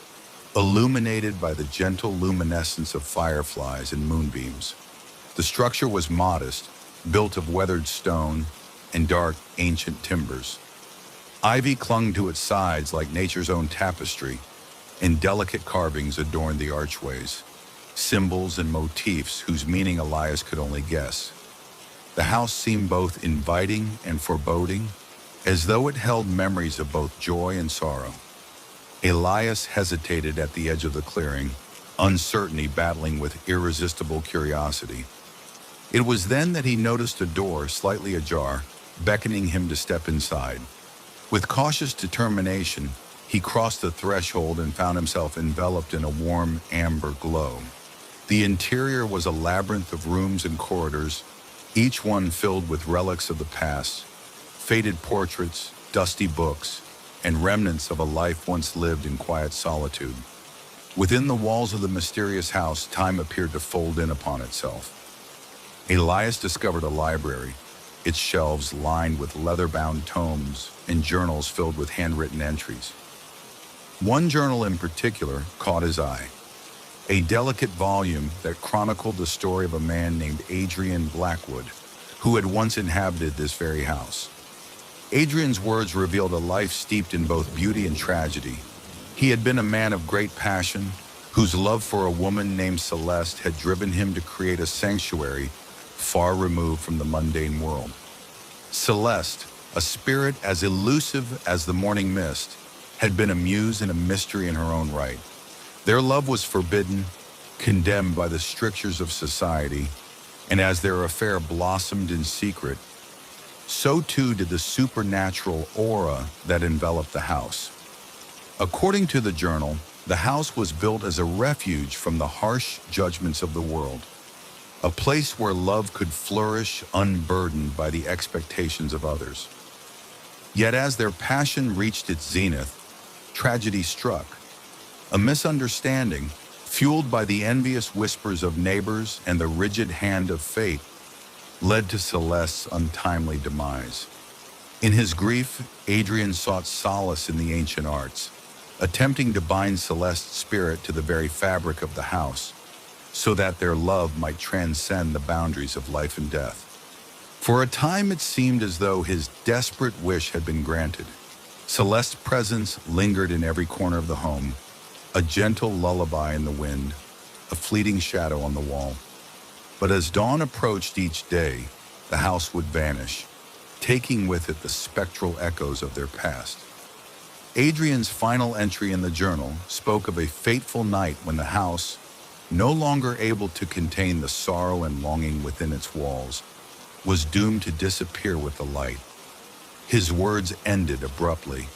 A: illuminated by the gentle luminescence of fireflies and moonbeams. The structure was modest, built of weathered stone and dark, ancient timbers. Ivy clung to its sides like nature's own tapestry, and delicate carvings adorned the archways, symbols and motifs whose meaning Elias could only guess. The house seemed both inviting and foreboding, as though it held memories of both joy and sorrow. Elias hesitated at the edge of the clearing, uncertainty battling with irresistible curiosity. It was then that he noticed a door slightly ajar, beckoning him to step inside. With cautious determination, he crossed the threshold and found himself enveloped in a warm amber glow. The interior was a labyrinth of rooms and corridors, each one filled with relics of the past, faded portraits, dusty books, and remnants of a life once lived in quiet solitude. Within the walls of the mysterious house, time appeared to fold in upon itself. Elias discovered a library, its shelves lined with leather-bound tomes and journals filled with handwritten entries. One journal in particular caught his eye, a delicate volume that chronicled the story of a man named Adrian Blackwood, who had once inhabited this very house. Adrian's words revealed a life steeped in both beauty and tragedy. He had been a man of great passion, whose love for a woman named Celeste had driven him to create a sanctuary far removed from the mundane world. Celeste, a spirit as elusive as the morning mist, had been a muse and a mystery in her own right. Their love was forbidden, condemned by the strictures of society, and as their affair blossomed in secret, so too did the supernatural aura that enveloped the house. According to the journal, the house was built as a refuge from the harsh judgments of the world, a place where love could flourish unburdened by the expectations of others. Yet as their passion reached its zenith, tragedy struck. A misunderstanding, fueled by the envious whispers of neighbors and the rigid hand of fate, led to Celeste's untimely demise. In his grief, Adrian sought solace in the ancient arts, attempting to bind Celeste's spirit to the very fabric of the house, so that their love might transcend the boundaries of life and death. For a time it seemed as though his desperate wish had been granted. Celeste's presence lingered in every corner of the home, a gentle lullaby in the wind, a fleeting shadow on the wall. But as dawn approached each day, the house would vanish, taking with it the spectral echoes of their past. Adrian's final entry in the journal spoke of a fateful night when the house, no longer able to contain the sorrow and longing within its walls, was doomed to disappear with the light. His words ended abruptly,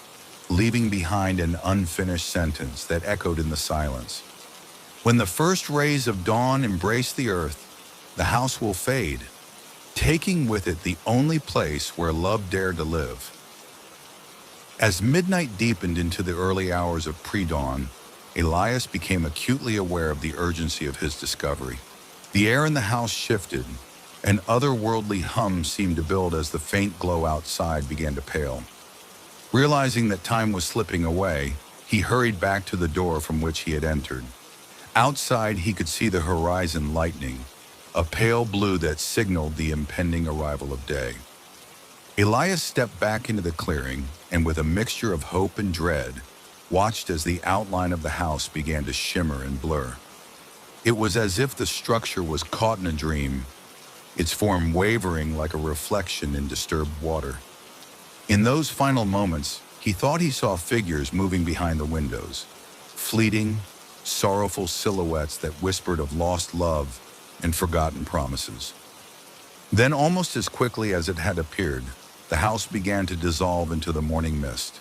A: leaving behind an unfinished sentence that echoed in the silence. When the first rays of dawn embrace the earth, the house will fade, taking with it the only place where love dared to live. As midnight deepened into the early hours of pre-dawn, Elias became acutely aware of the urgency of his discovery. The air in the house shifted. An otherworldly hum seemed to build as the faint glow outside began to pale. Realizing that time was slipping away, he hurried back to the door from which he had entered. Outside, he could see the horizon lightening, a pale blue that signaled the impending arrival of day. Elias stepped back into the clearing and, with a mixture of hope and dread, watched as the outline of the house began to shimmer and blur. It was as if the structure was caught in a dream, its form wavering like a reflection in disturbed water. In those final moments, he thought he saw figures moving behind the windows, fleeting, sorrowful silhouettes that whispered of lost love and forgotten promises. Then, almost as quickly as it had appeared, the house began to dissolve into the morning mist,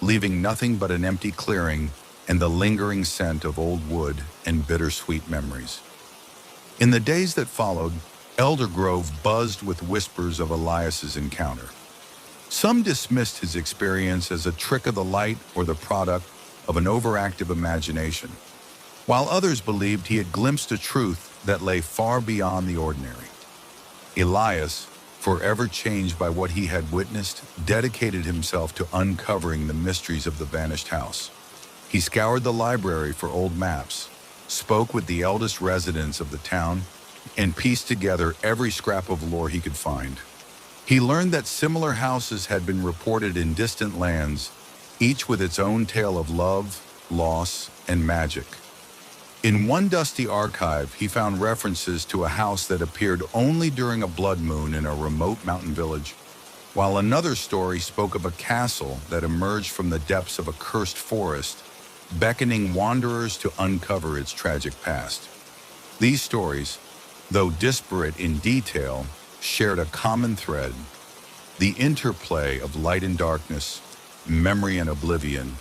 A: leaving nothing but an empty clearing and the lingering scent of old wood and bittersweet memories. In the days that followed, Elder Grove buzzed with whispers of Elias's encounter. Some dismissed his experience as a trick of the light or the product of an overactive imagination, while others believed he had glimpsed a truth that lay far beyond the ordinary. Elias, forever changed by what he had witnessed, dedicated himself to uncovering the mysteries of the vanished house. He scoured the library for old maps, spoke with the eldest residents of the town, and pieced together every scrap of lore he could find. He learned that similar houses had been reported in distant lands, each with its own tale of love, loss, and magic. In one dusty archive, he found references to a house that appeared only during a blood moon in a remote mountain village, while another story spoke of a castle that emerged from the depths of a cursed forest, beckoning wanderers to uncover its tragic past. These stories, though disparate in detail, shared a common thread: the interplay of light and darkness, memory and oblivion,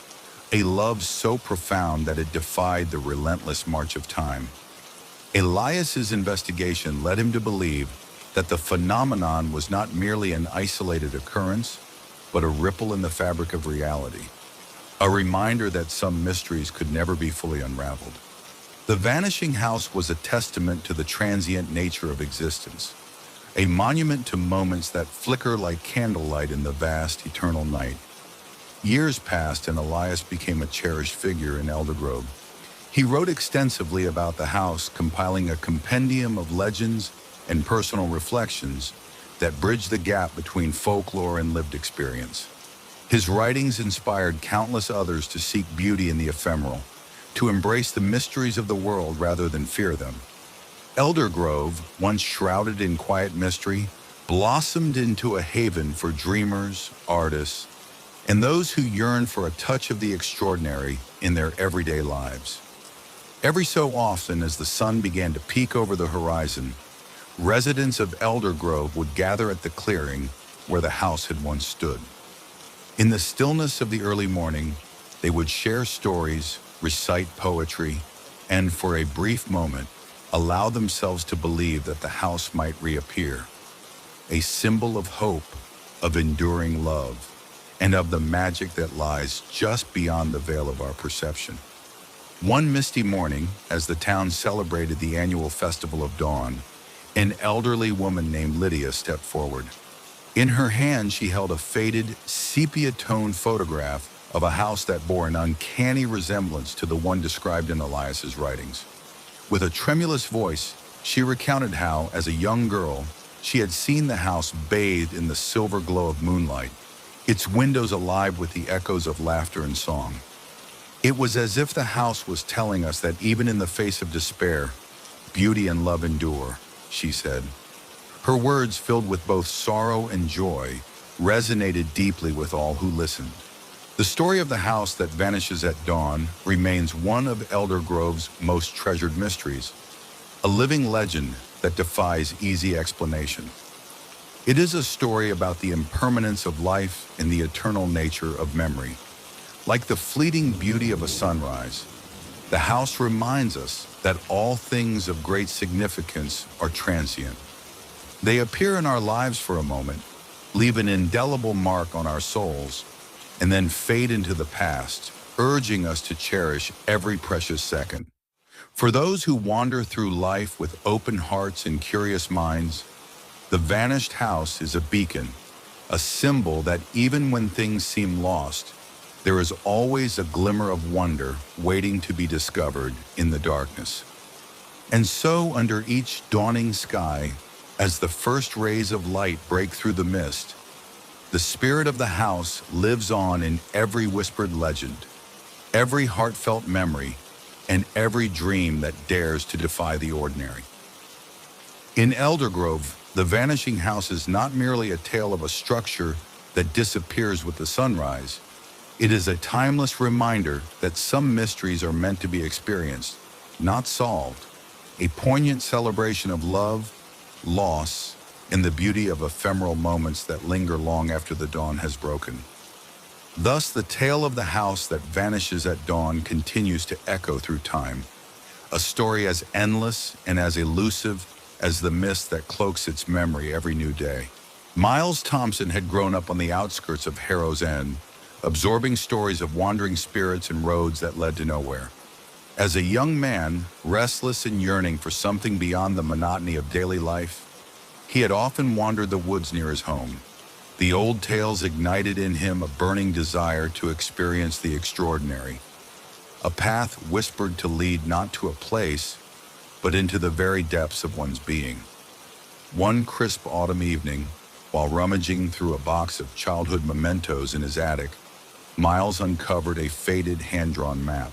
A: a love so profound that it defied the relentless march of time. Elias's investigation led him to believe that the phenomenon was not merely an isolated occurrence, but a ripple in the fabric of reality, a reminder that some mysteries could never be fully unraveled. The vanishing house was a testament to the transient nature of existence, a monument to moments that flicker like candlelight in the vast, eternal night. Years passed and Elias became a cherished figure in Elder Grove. He wrote extensively about the house, compiling a compendium of legends and personal reflections that bridged the gap between folklore and lived experience. His writings inspired countless others to seek beauty in the ephemeral, to embrace the mysteries of the world rather than fear them. Elder Grove, once shrouded in quiet mystery, blossomed into a haven for dreamers, artists, and those who yearn for a touch of the extraordinary in their everyday lives. Every so often, as the sun began to peek over the horizon, residents of Elder Grove would gather at the clearing where the house had once stood. In the stillness of the early morning, they would share stories, recite poetry, and for a brief moment, allow themselves to believe that the house might reappear, a symbol of hope, of enduring love, and of the magic that lies just beyond the veil of our perception. One misty morning, as the town celebrated the annual Festival of Dawn, an elderly woman named Lydia stepped forward. In her hand, she held a faded, sepia-toned photograph of a house that bore an uncanny resemblance to the one described in Elias's writings. With a tremulous voice, she recounted how, as a young girl, she had seen the house bathed in the silver glow of moonlight, its windows alive with the echoes of laughter and song. It was as if the house was telling us that even in the face of despair, beauty and love endure, she said. Her words, filled with both sorrow and joy, resonated deeply with all who listened. The story of the house that vanishes at dawn remains one of Elder Grove's most treasured mysteries, a living legend that defies easy explanation. It is a story about the impermanence of life and the eternal nature of memory. Like the fleeting beauty of a sunrise, the house reminds us that all things of great significance are transient. They appear in our lives for a moment, leave an indelible mark on our souls, and then fade into the past, urging us to cherish every precious second. For those who wander through life with open hearts and curious minds, the vanished house is a beacon, a symbol that even when things seem lost, there is always a glimmer of wonder waiting to be discovered in the darkness. And so, under each dawning sky, as the first rays of light break through the mist, the spirit of the house lives on in every whispered legend, every heartfelt memory, and every dream that dares to defy the ordinary. In Eldergrove, the vanishing house is not merely a tale of a structure that disappears with the sunrise. It is a timeless reminder that some mysteries are meant to be experienced, not solved, a poignant celebration of love, loss, and the beauty of ephemeral moments that linger long after the dawn has broken. Thus, the tale of the house that vanishes at dawn continues to echo through time, a story as endless and as elusive as the mist that cloaks its memory every new day. Miles Thompson had grown up on the outskirts of Harrow's End, absorbing stories of wandering spirits and roads that led to nowhere. As a young man, restless and yearning for something beyond the monotony of daily life, he had often wandered the woods near his home. The old tales ignited in him a burning desire to experience the extraordinary, a path whispered to lead not to a place, but into the very depths of one's being. One crisp autumn evening, while rummaging through a box of childhood mementos in his attic, Miles uncovered a faded hand-drawn map.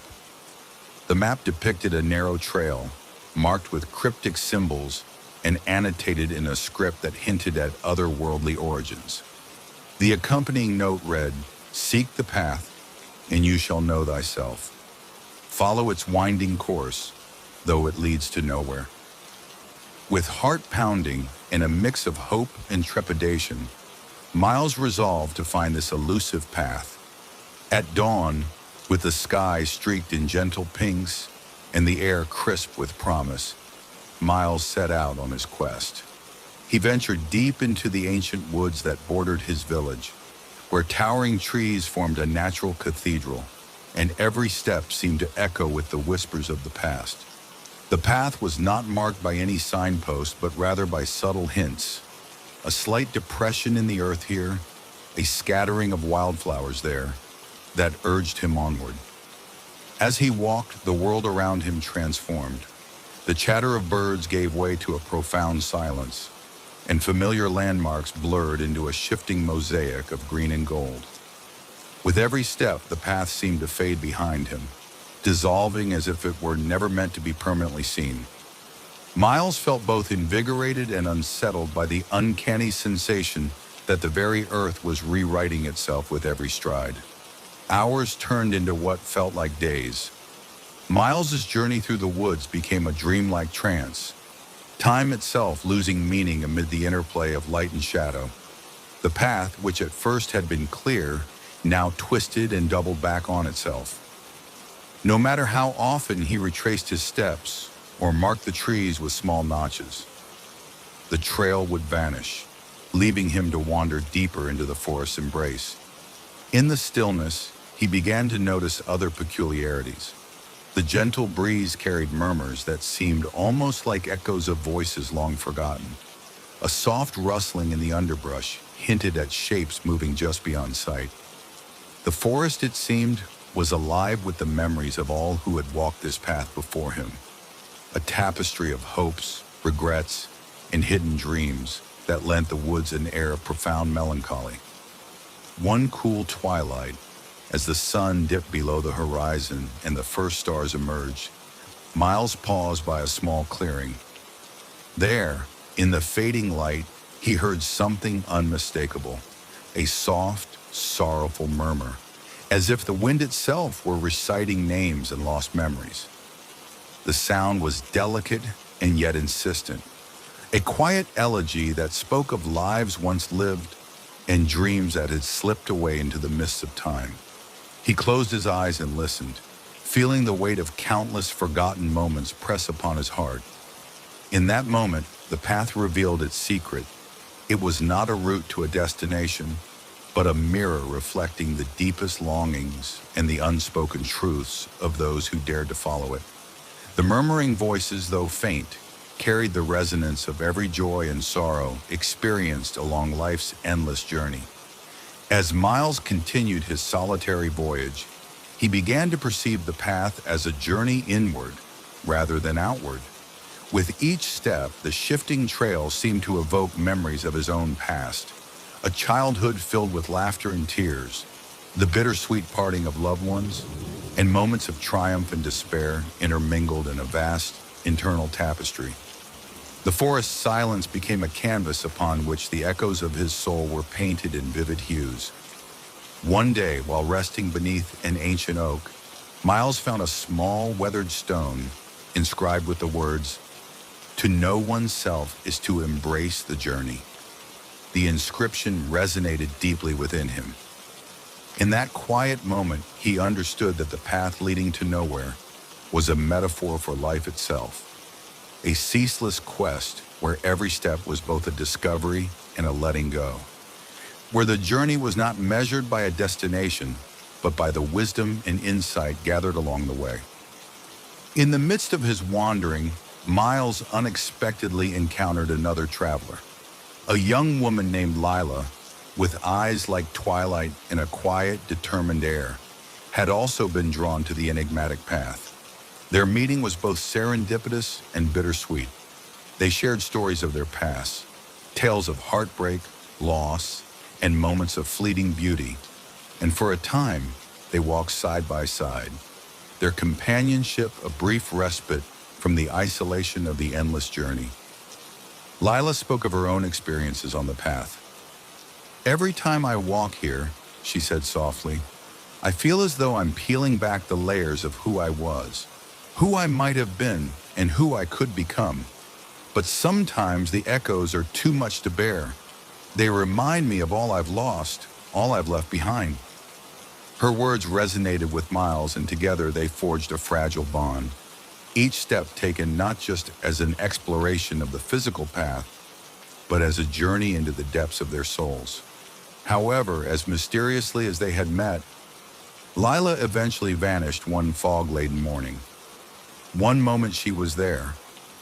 A: The map depicted a narrow trail, marked with cryptic symbols and annotated in a script that hinted at otherworldly origins. The accompanying note read, "Seek the path, and you shall know thyself. Follow its winding course, though it leads to nowhere." With heart pounding and a mix of hope and trepidation, Miles resolved to find this elusive path. At dawn, with the sky streaked in gentle pinks and the air crisp with promise, Miles set out on his quest. He ventured deep into the ancient woods that bordered his village, where towering trees formed a natural cathedral, and every step seemed to echo with the whispers of the past. The path was not marked by any signpost, but rather by subtle hints. A slight depression in the earth here, a scattering of wildflowers there, that urged him onward. As he walked, the world around him transformed. The chatter of birds gave way to a profound silence, and familiar landmarks blurred into a shifting mosaic of green and gold. With every step, the path seemed to fade behind him, dissolving as if it were never meant to be permanently seen. Miles felt both invigorated and unsettled by the uncanny sensation that the very earth was rewriting itself with every stride. Hours turned into what felt like days. Miles's journey through the woods became a dreamlike trance, time itself losing meaning amid the interplay of light and shadow. The path, which at first had been clear, now twisted and doubled back on itself. No matter how often he retraced his steps or marked the trees with small notches, the trail would vanish, leaving him to wander deeper into the forest's embrace. In the stillness, he began to notice other peculiarities. The gentle breeze carried murmurs that seemed almost like echoes of voices long forgotten. A soft rustling in the underbrush hinted at shapes moving just beyond sight. The forest, it seemed, was alive with the memories of all who had walked this path before him, a tapestry of hopes, regrets, and hidden dreams that lent the woods an air of profound melancholy. One cool twilight, as the sun dipped below the horizon and the first stars emerged, Miles paused by a small clearing. There, in the fading light, he heard something unmistakable, a soft, sorrowful murmur, as if the wind itself were reciting names and lost memories. The sound was delicate and yet insistent, a quiet elegy that spoke of lives once lived and dreams that had slipped away into the mists of time. He closed his eyes and listened, feeling the weight of countless forgotten moments press upon his heart. In that moment, the path revealed its secret. It was not a route to a destination, but a mirror reflecting the deepest longings and the unspoken truths of those who dared to follow it. The murmuring voices, though faint, carried the resonance of every joy and sorrow experienced along life's endless journey. As Miles continued his solitary voyage, he began to perceive the path as a journey inward rather than outward. With each step, the shifting trail seemed to evoke memories of his own past, a childhood filled with laughter and tears, the bittersweet parting of loved ones, and moments of triumph and despair intermingled in a vast internal tapestry. The forest's silence became a canvas upon which the echoes of his soul were painted in vivid hues. One day, while resting beneath an ancient oak, Miles found a small, weathered stone inscribed with the words, "To know oneself is to embrace the journey." The inscription resonated deeply within him. In that quiet moment, he understood that the path leading to nowhere was a metaphor for life itself, a ceaseless quest where every step was both a discovery and a letting go, where the journey was not measured by a destination, but by the wisdom and insight gathered along the way. In the midst of his wandering, Miles unexpectedly encountered another traveler, a young woman named Lila, with eyes like twilight and a quiet, determined air, had also been drawn to the enigmatic path. Their meeting was both serendipitous and bittersweet. They shared stories of their past, tales of heartbreak, loss, and moments of fleeting beauty, and for a time, they walked side by side, their companionship a brief respite from the isolation of the endless journey. Lila spoke of her own experiences on the path. "Every time I walk here," she said softly, "I feel as though I'm peeling back the layers of who I was, who I might have been, and who I could become. But sometimes the echoes are too much to bear. They remind me of all I've lost, all I've left behind." Her words resonated with Miles, and together they forged a fragile bond, each step taken not just as an exploration of the physical path, but as a journey into the depths of their souls. However, as mysteriously as they had met, Lila eventually vanished one fog-laden morning. One moment she was there,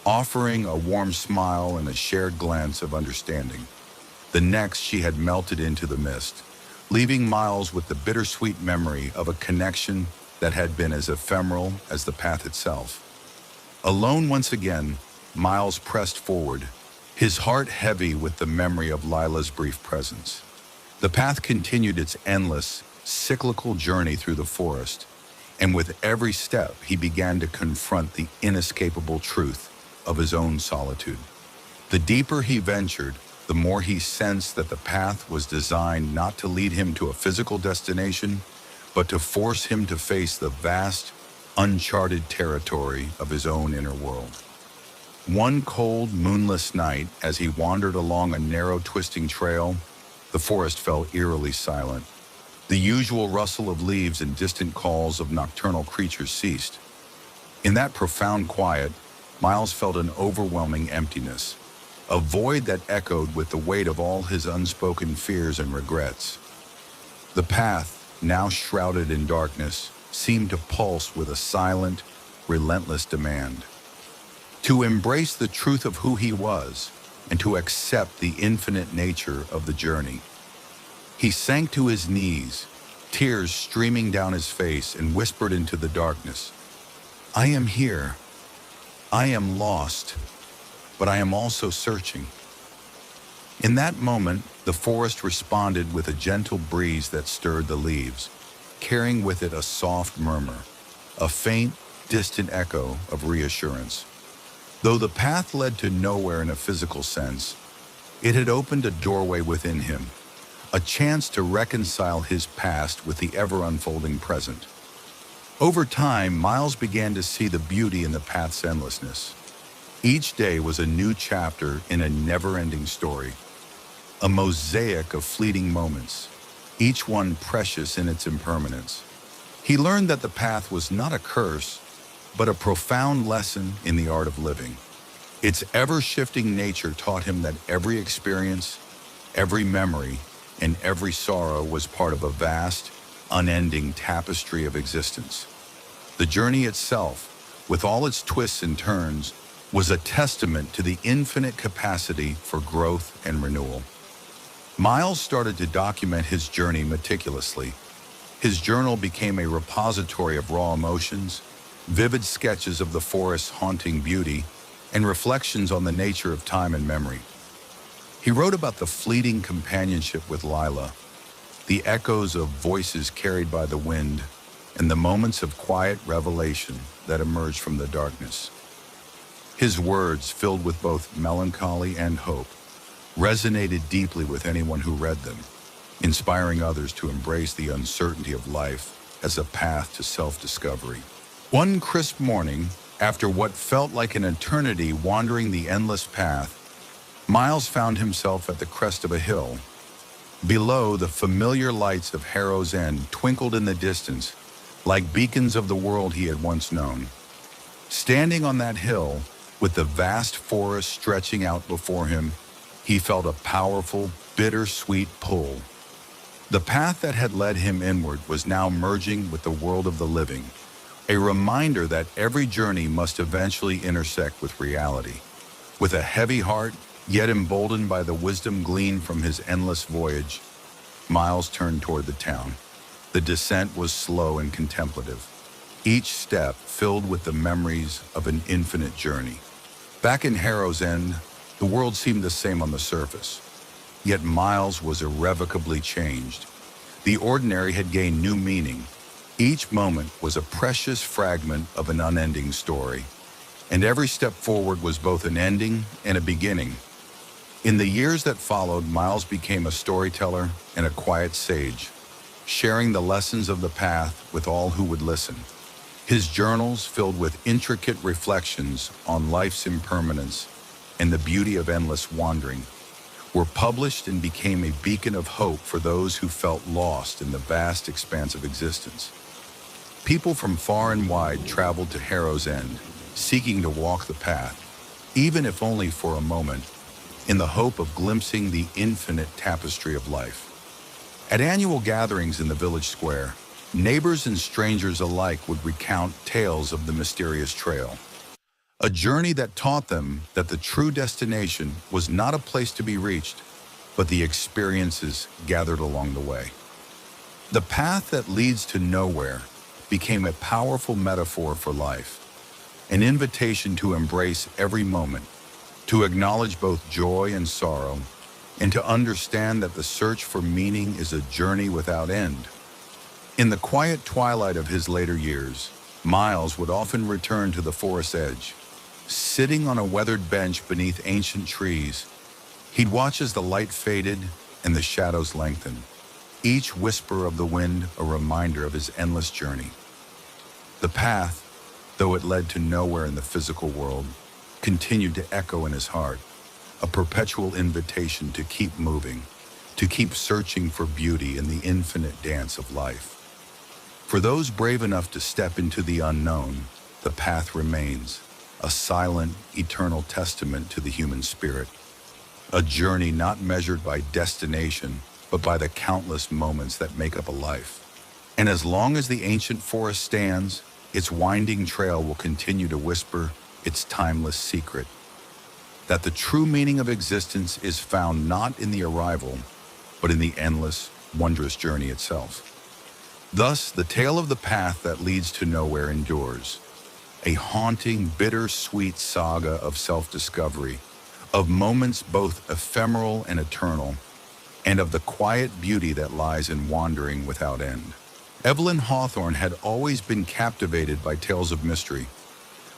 A: offering a warm smile and a shared glance of understanding. The next she had melted into the mist, leaving Miles with the bittersweet memory of a connection that had been as ephemeral as the path itself. Alone once again, Miles pressed forward, his heart heavy with the memory of Lila's brief presence. The path continued its endless, cyclical journey through the forest, and with every step he began to confront the inescapable truth of his own solitude. The deeper he ventured, the more he sensed that the path was designed not to lead him to a physical destination, but to force him to face the vast, uncharted territory of his own inner world. One cold, moonless night, as he wandered along a narrow, twisting trail, the forest fell eerily silent. The usual rustle of leaves and distant calls of nocturnal creatures ceased. In that profound quiet, Miles felt an overwhelming emptiness, a void that echoed with the weight of all his unspoken fears and regrets. The path, now shrouded in darkness, seemed to pulse with a silent, relentless demand. To embrace the truth of who he was and to accept the infinite nature of the journey. He sank to his knees, tears streaming down his face, and whispered into the darkness, "I am here. I am lost, but I am also searching." In that moment, the forest responded with a gentle breeze that stirred the leaves, carrying with it a soft murmur, a faint, distant echo of reassurance. Though the path led to nowhere in a physical sense, it had opened a doorway within him, a chance to reconcile his past with the ever-unfolding present. Over time, Miles began to see the beauty in the path's endlessness. Each day was a new chapter in a never-ending story, a mosaic of fleeting moments, each one precious in its impermanence. He learned that the path was not a curse, but a profound lesson in the art of living. Its ever-shifting nature taught him that every experience, every memory, and every sorrow was part of a vast, unending tapestry of existence. The journey itself, with all its twists and turns, was a testament to the infinite capacity for growth and renewal. Miles started to document his journey meticulously. His journal became a repository of raw emotions, vivid sketches of the forest's haunting beauty, and reflections on the nature of time and memory. He wrote about the fleeting companionship with Lila, the echoes of voices carried by the wind, and the moments of quiet revelation that emerged from the darkness. His words, filled with both melancholy and hope, resonated deeply with anyone who read them, inspiring others to embrace the uncertainty of life as a path to self-discovery. One crisp morning, after what felt like an eternity wandering the endless path, Miles found himself at the crest of a hill. Below, the familiar lights of Harrow's End twinkled in the distance, like beacons of the world he had once known. Standing on that hill, with the vast forest stretching out before him, he felt a powerful, bittersweet pull. The path that had led him inward was now merging with the world of the living, a reminder that every journey must eventually intersect with reality. With a heavy heart, yet emboldened by the wisdom gleaned from his endless voyage, Miles turned toward the town. The descent was slow and contemplative, each step filled with the memories of an infinite journey. Back in Harrow's End, the world seemed the same on the surface. Yet Miles was irrevocably changed. The ordinary had gained new meaning. Each moment was a precious fragment of an unending story, and every step forward was both an ending and a beginning. In the years that followed, Miles became a storyteller and a quiet sage, sharing the lessons of the path with all who would listen. His journals, filled with intricate reflections on life's impermanence and the beauty of endless wandering, were published and became a beacon of hope for those who felt lost in the vast expanse of existence. People from far and wide traveled to Harrow's End, seeking to walk the path, even if only for a moment, in the hope of glimpsing the infinite tapestry of life. At annual gatherings in the village square, neighbors and strangers alike would recount tales of the mysterious trail, a journey that taught them that the true destination was not a place to be reached, but the experiences gathered along the way. The path that leads to nowhere became a powerful metaphor for life, an invitation to embrace every moment, to acknowledge both joy and sorrow, and to understand that the search for meaning is a journey without end. In the quiet twilight of his later years, Miles would often return to the forest's edge. Sitting on a weathered bench beneath ancient trees, he'd watch as the light faded and the shadows lengthened, each whisper of the wind a reminder of his endless journey. The path, though it led to nowhere in the physical world, continued to echo in his heart, a perpetual invitation to keep moving, to keep searching for beauty in the infinite dance of life. For those brave enough to step into the unknown, the path remains, a silent, eternal testament to the human spirit, a journey not measured by destination, but by the countless moments that make up a life. And as long as the ancient forest stands, its winding trail will continue to whisper its timeless secret, that the true meaning of existence is found not in the arrival, but in the endless, wondrous journey itself. Thus, the tale of the path that leads to nowhere endures, a haunting, bittersweet saga of self-discovery, of moments both ephemeral and eternal, and of the quiet beauty that lies in wandering without end. Evelyn Hawthorne had always been captivated by tales of mystery.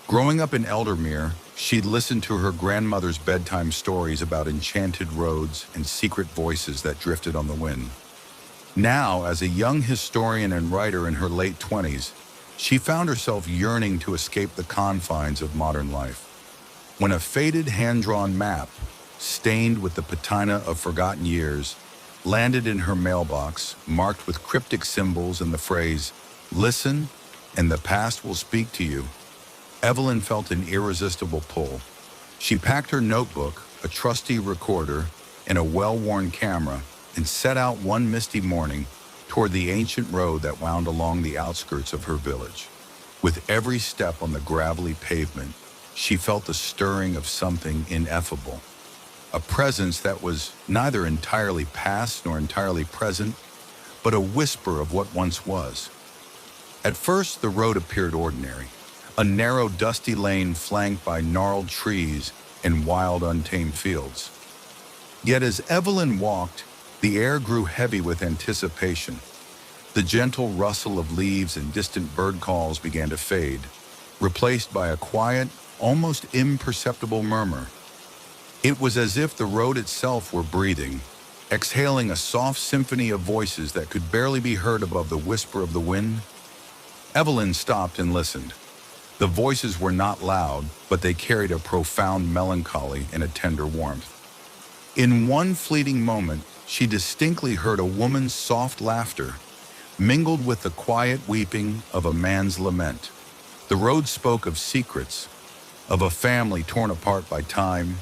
A: Growing up in Eldermere, she'd listened to her grandmother's bedtime stories about enchanted roads and secret voices that drifted on the wind. Now, as a young historian and writer in her late 20s, she found herself yearning to escape the confines of modern life. When a faded hand-drawn map, stained with the patina of forgotten years, landed in her mailbox, marked with cryptic symbols and the phrase, "Listen, and the past will speak to you," Evelyn felt an irresistible pull. She packed her notebook, a trusty recorder, and a well-worn camera and set out one misty morning toward the ancient road that wound along the outskirts of her village. With every step on the gravelly pavement, she felt the stirring of something ineffable, a presence that was neither entirely past nor entirely present, but a whisper of what once was. At first, the road appeared ordinary, a narrow, dusty lane flanked by gnarled trees and wild, untamed fields. Yet as Evelyn walked, the air grew heavy with anticipation. The gentle rustle of leaves and distant bird calls began to fade, replaced by a quiet, almost imperceptible murmur. It was as if the road itself were breathing, exhaling a soft symphony of voices that could barely be heard above the whisper of the wind. Evelyn stopped and listened. The voices were not loud, but they carried a profound melancholy and a tender warmth. In one fleeting moment, she distinctly heard a woman's soft laughter, mingled with the quiet weeping of a man's lament. The road spoke of secrets, of a family torn apart by time,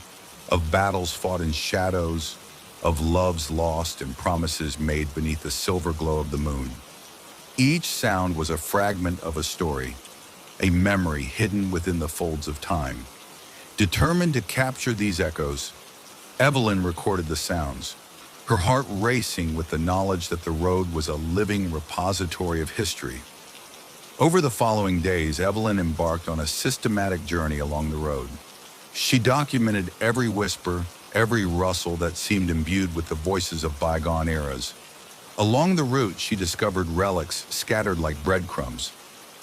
A: of battles fought in shadows, of loves lost and promises made beneath the silver glow of the moon. Each sound was a fragment of a story, a memory hidden within the folds of time. Determined to capture these echoes, Evelyn recorded the sounds, her heart racing with the knowledge that the road was a living repository of history. Over the following days, Evelyn embarked on a systematic journey along the road. She documented every whisper, every rustle that seemed imbued with the voices of bygone eras. Along the route, she discovered relics scattered like breadcrumbs,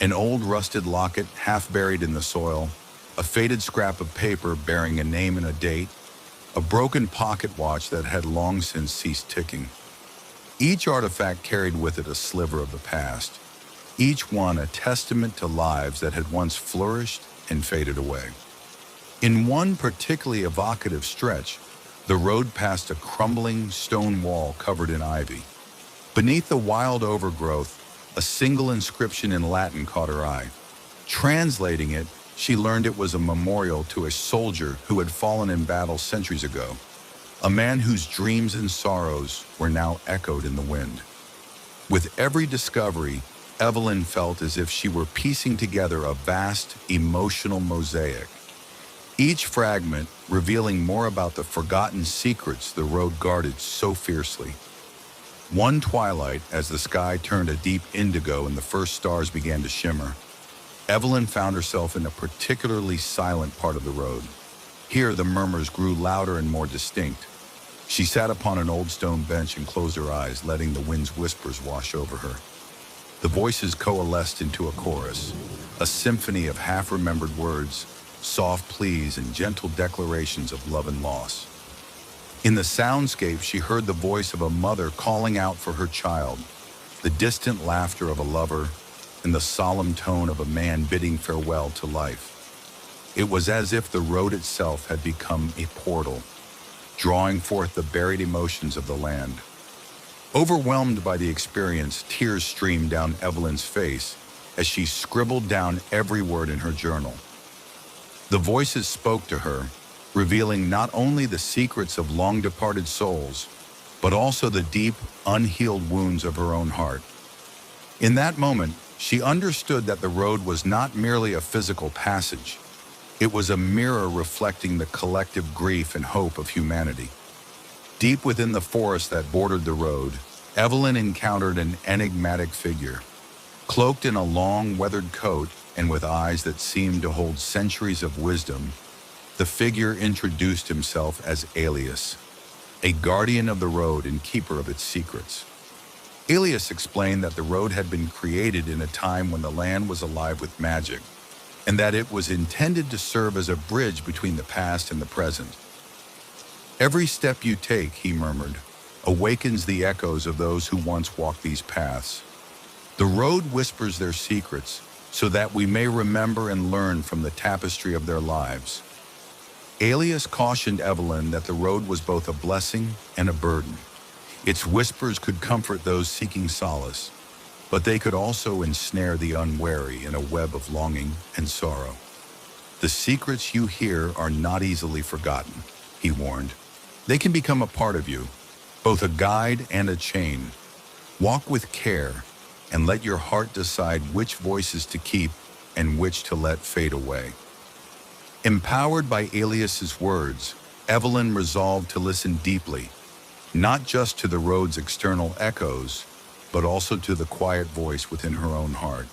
A: an old rusted locket half buried in the soil, a faded scrap of paper bearing a name and a date, a broken pocket watch that had long since ceased ticking. Each artifact carried with it a sliver of the past, each one a testament to lives that had once flourished and faded away. In one particularly evocative stretch, the road passed a crumbling stone wall covered in ivy. Beneath the wild overgrowth, a single inscription in Latin caught her eye. Translating it, she learned it was a memorial to a soldier who had fallen in battle centuries ago, a man whose dreams and sorrows were now echoed in the wind. With every discovery, Evelyn felt as if she were piecing together a vast, emotional mosaic, each fragment revealing more about the forgotten secrets the road guarded so fiercely. One twilight, as the sky turned a deep indigo and the first stars began to shimmer, Evelyn found herself in a particularly silent part of the road. Here, the murmurs grew louder and more distinct. She sat upon an old stone bench and closed her eyes, letting the wind's whispers wash over her. The voices coalesced into a chorus, a symphony of half-remembered words, soft pleas and gentle declarations of love and loss. In the soundscape, she heard the voice of a mother calling out for her child, the distant laughter of a lover, and the solemn tone of a man bidding farewell to life. It was as if the road itself had become a portal, drawing forth the buried emotions of the land. Overwhelmed by the experience, tears streamed down Evelyn's face as she scribbled down every word in her journal. The voices spoke to her, revealing not only the secrets of long-departed souls, but also the deep, unhealed wounds of her own heart. In that moment, she understood that the road was not merely a physical passage. It was a mirror reflecting the collective grief and hope of humanity. Deep within the forest that bordered the road, Evelyn encountered an enigmatic figure. Cloaked in a long, weathered coat and with eyes that seemed to hold centuries of wisdom, the figure introduced himself as Alias, a guardian of the road and keeper of its secrets. Alias explained that the road had been created in a time when the land was alive with magic, and that it was intended to serve as a bridge between the past and the present. Every step you take, he murmured, awakens the echoes of those who once walked these paths. The road whispers their secrets so that we may remember and learn from the tapestry of their lives. Alias cautioned Evelyn that the road was both a blessing and a burden. Its whispers could comfort those seeking solace, but they could also ensnare the unwary in a web of longing and sorrow. The secrets you hear are not easily forgotten, he warned. They can become a part of you, both a guide and a chain. Walk with care and let your heart decide which voices to keep and which to let fade away. Empowered by Alias's words, Evelyn resolved to listen deeply, not just to the road's external echoes, but also to the quiet voice within her own heart.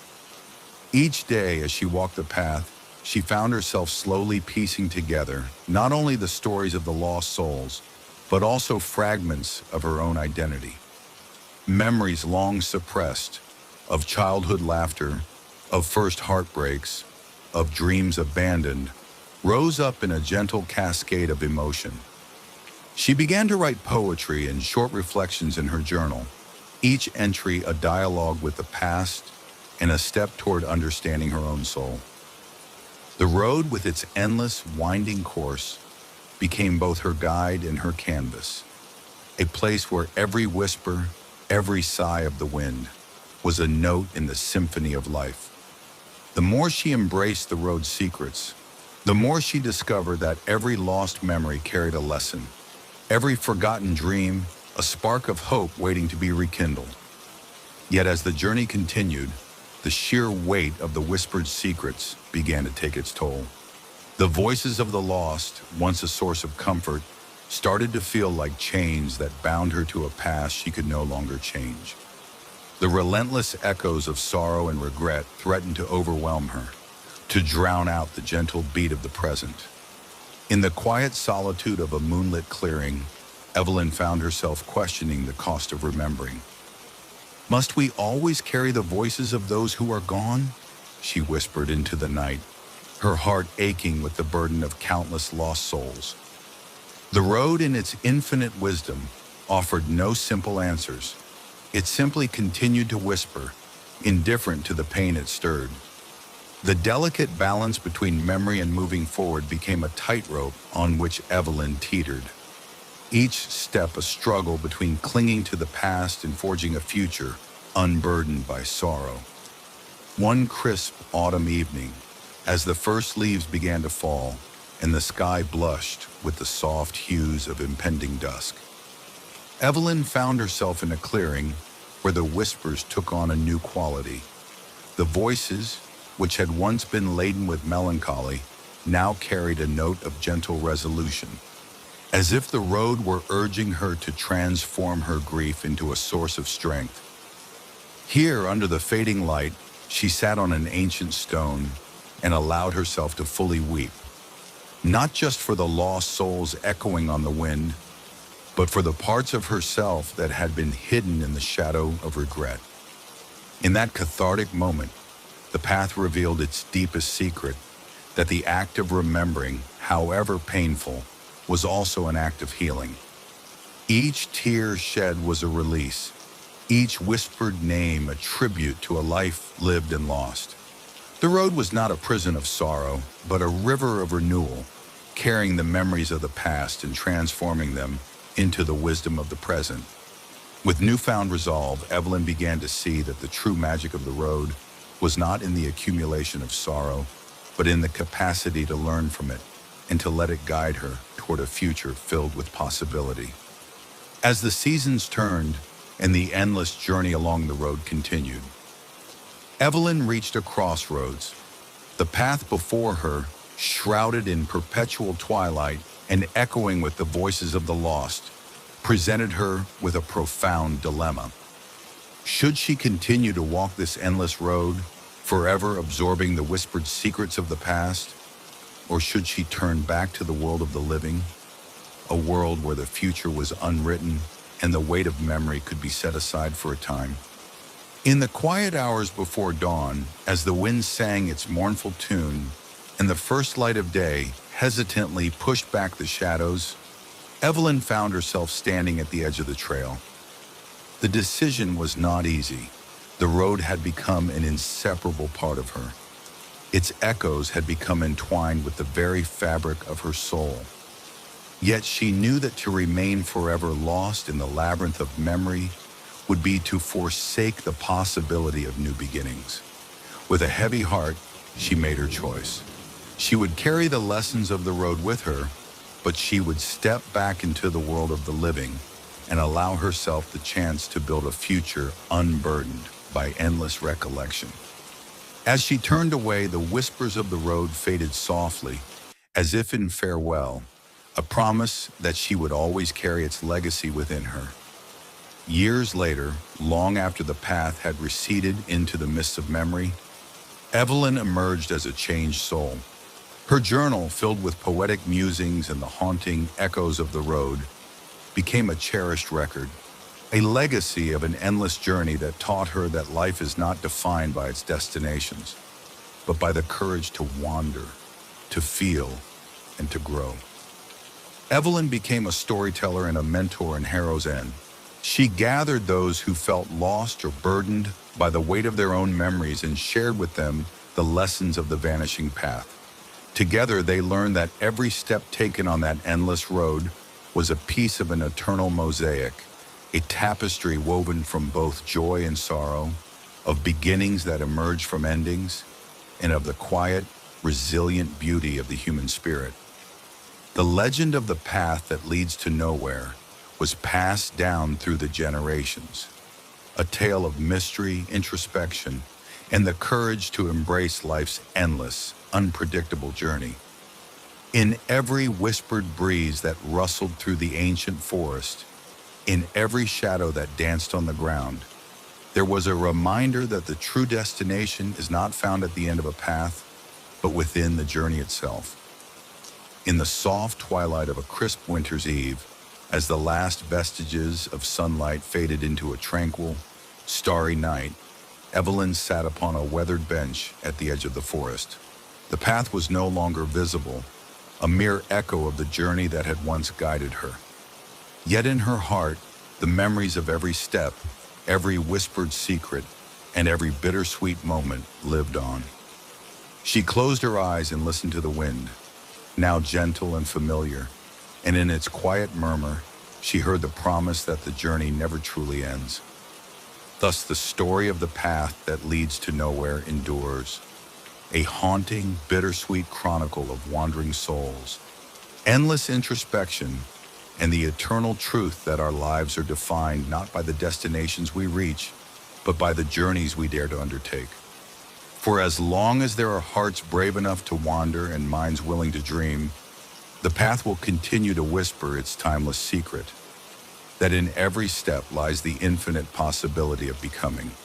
A: Each day as she walked the path, she found herself slowly piecing together not only the stories of the lost souls, but also fragments of her own identity. Memories long suppressed of childhood laughter, of first heartbreaks, of dreams abandoned, rose up in a gentle cascade of emotion. She began to write poetry and short reflections in her journal, each entry a dialogue with the past and a step toward understanding her own soul. The road, with its endless, winding course, became both her guide and her canvas, a place where every whisper, every sigh of the wind was a note in the symphony of life. The more she embraced the road's secrets, the more she discovered that every lost memory carried a lesson, every forgotten dream, a spark of hope waiting to be rekindled. Yet as the journey continued, the sheer weight of the whispered secrets began to take its toll. The voices of the lost, once a source of comfort, started to feel like chains that bound her to a past she could no longer change. The relentless echoes of sorrow and regret threatened to overwhelm her, to drown out the gentle beat of the present. In the quiet solitude of a moonlit clearing, Evelyn found herself questioning the cost of remembering. "Must we always carry the voices of those who are gone?" she whispered into the night, her heart aching with the burden of countless lost souls. The road, in its infinite wisdom, offered no simple answers. It simply continued to whisper, indifferent to the pain it stirred. The delicate balance between memory and moving forward became a tightrope on which Evelyn teetered. Each step a struggle between clinging to the past and forging a future unburdened by sorrow. One crisp autumn evening, as the first leaves began to fall and the sky blushed with the soft hues of impending dusk, Evelyn found herself in a clearing where the whispers took on a new quality. The voices, which had once been laden with melancholy, now carried a note of gentle resolution, as if the road were urging her to transform her grief into a source of strength. Here, under the fading light, she sat on an ancient stone and allowed herself to fully weep, not just for the lost souls echoing on the wind, but for the parts of herself that had been hidden in the shadow of regret. In that cathartic moment, the path revealed its deepest secret, that the act of remembering, however painful, was also an act of healing. Each tear shed was a release, each whispered name a tribute to a life lived and lost. The road was not a prison of sorrow, but a river of renewal, carrying the memories of the past and transforming them into the wisdom of the present. With newfound resolve, Evelyn began to see that the true magic of the road was not in the accumulation of sorrow, but in the capacity to learn from it and to let it guide her toward a future filled with possibility. As the seasons turned and the endless journey along the road continued, Evelyn reached a crossroads. The path before her, shrouded in perpetual twilight and echoing with the voices of the lost, presented her with a profound dilemma. Should she continue to walk this endless road, forever absorbing the whispered secrets of the past? Or should she turn back to the world of the living, a world where the future was unwritten and the weight of memory could be set aside for a time? In the quiet hours before dawn, as the wind sang its mournful tune and the first light of day hesitantly pushed back the shadows, Evelyn found herself standing at the edge of the trail. The decision was not easy. The road had become an inseparable part of her. Its echoes had become entwined with the very fabric of her soul. Yet she knew that to remain forever lost in the labyrinth of memory would be to forsake the possibility of new beginnings. With a heavy heart, she made her choice. She would carry the lessons of the road with her, but she would step back into the world of the living and allow herself the chance to build a future unburdened by endless recollection. As she turned away, the whispers of the road faded softly, as if in farewell, a promise that she would always carry its legacy within her. Years later, long after the path had receded into the mists of memory, Evelyn emerged as a changed soul. Her journal, filled with poetic musings and the haunting echoes of the road, became a cherished record, a legacy of an endless journey that taught her that life is not defined by its destinations, but by the courage to wander, to feel, and to grow. Evelyn became a storyteller and a mentor in Harrow's End. She gathered those who felt lost or burdened by the weight of their own memories and shared with them the lessons of the vanishing path. Together, they learned that every step taken on that endless road was a piece of an eternal mosaic, a tapestry woven from both joy and sorrow, of beginnings that emerge from endings, and of the quiet, resilient beauty of the human spirit. The legend of the path that leads to nowhere was passed down through the generations, a tale of mystery, introspection, and the courage to embrace life's endless, unpredictable journey. In every whispered breeze that rustled through the ancient forest, in every shadow that danced on the ground, there was a reminder that the true destination is not found at the end of a path, but within the journey itself. In the soft twilight of a crisp winter's eve, as the last vestiges of sunlight faded into a tranquil, starry night, Evelyn sat upon a weathered bench at the edge of the forest. The path was no longer visible, a mere echo of the journey that had once guided her. Yet in her heart, the memories of every step, every whispered secret, and every bittersweet moment lived on. She closed her eyes and listened to the wind, now gentle and familiar, and in its quiet murmur, she heard the promise that the journey never truly ends. Thus the story of the path that leads to nowhere endures, a haunting, bittersweet chronicle of wandering souls, endless introspection, and the eternal truth that our lives are defined not by the destinations we reach, but by the journeys we dare to undertake. For as long as there are hearts brave enough to wander and minds willing to dream, the path will continue to whisper its timeless secret, that in every step lies the infinite possibility of becoming.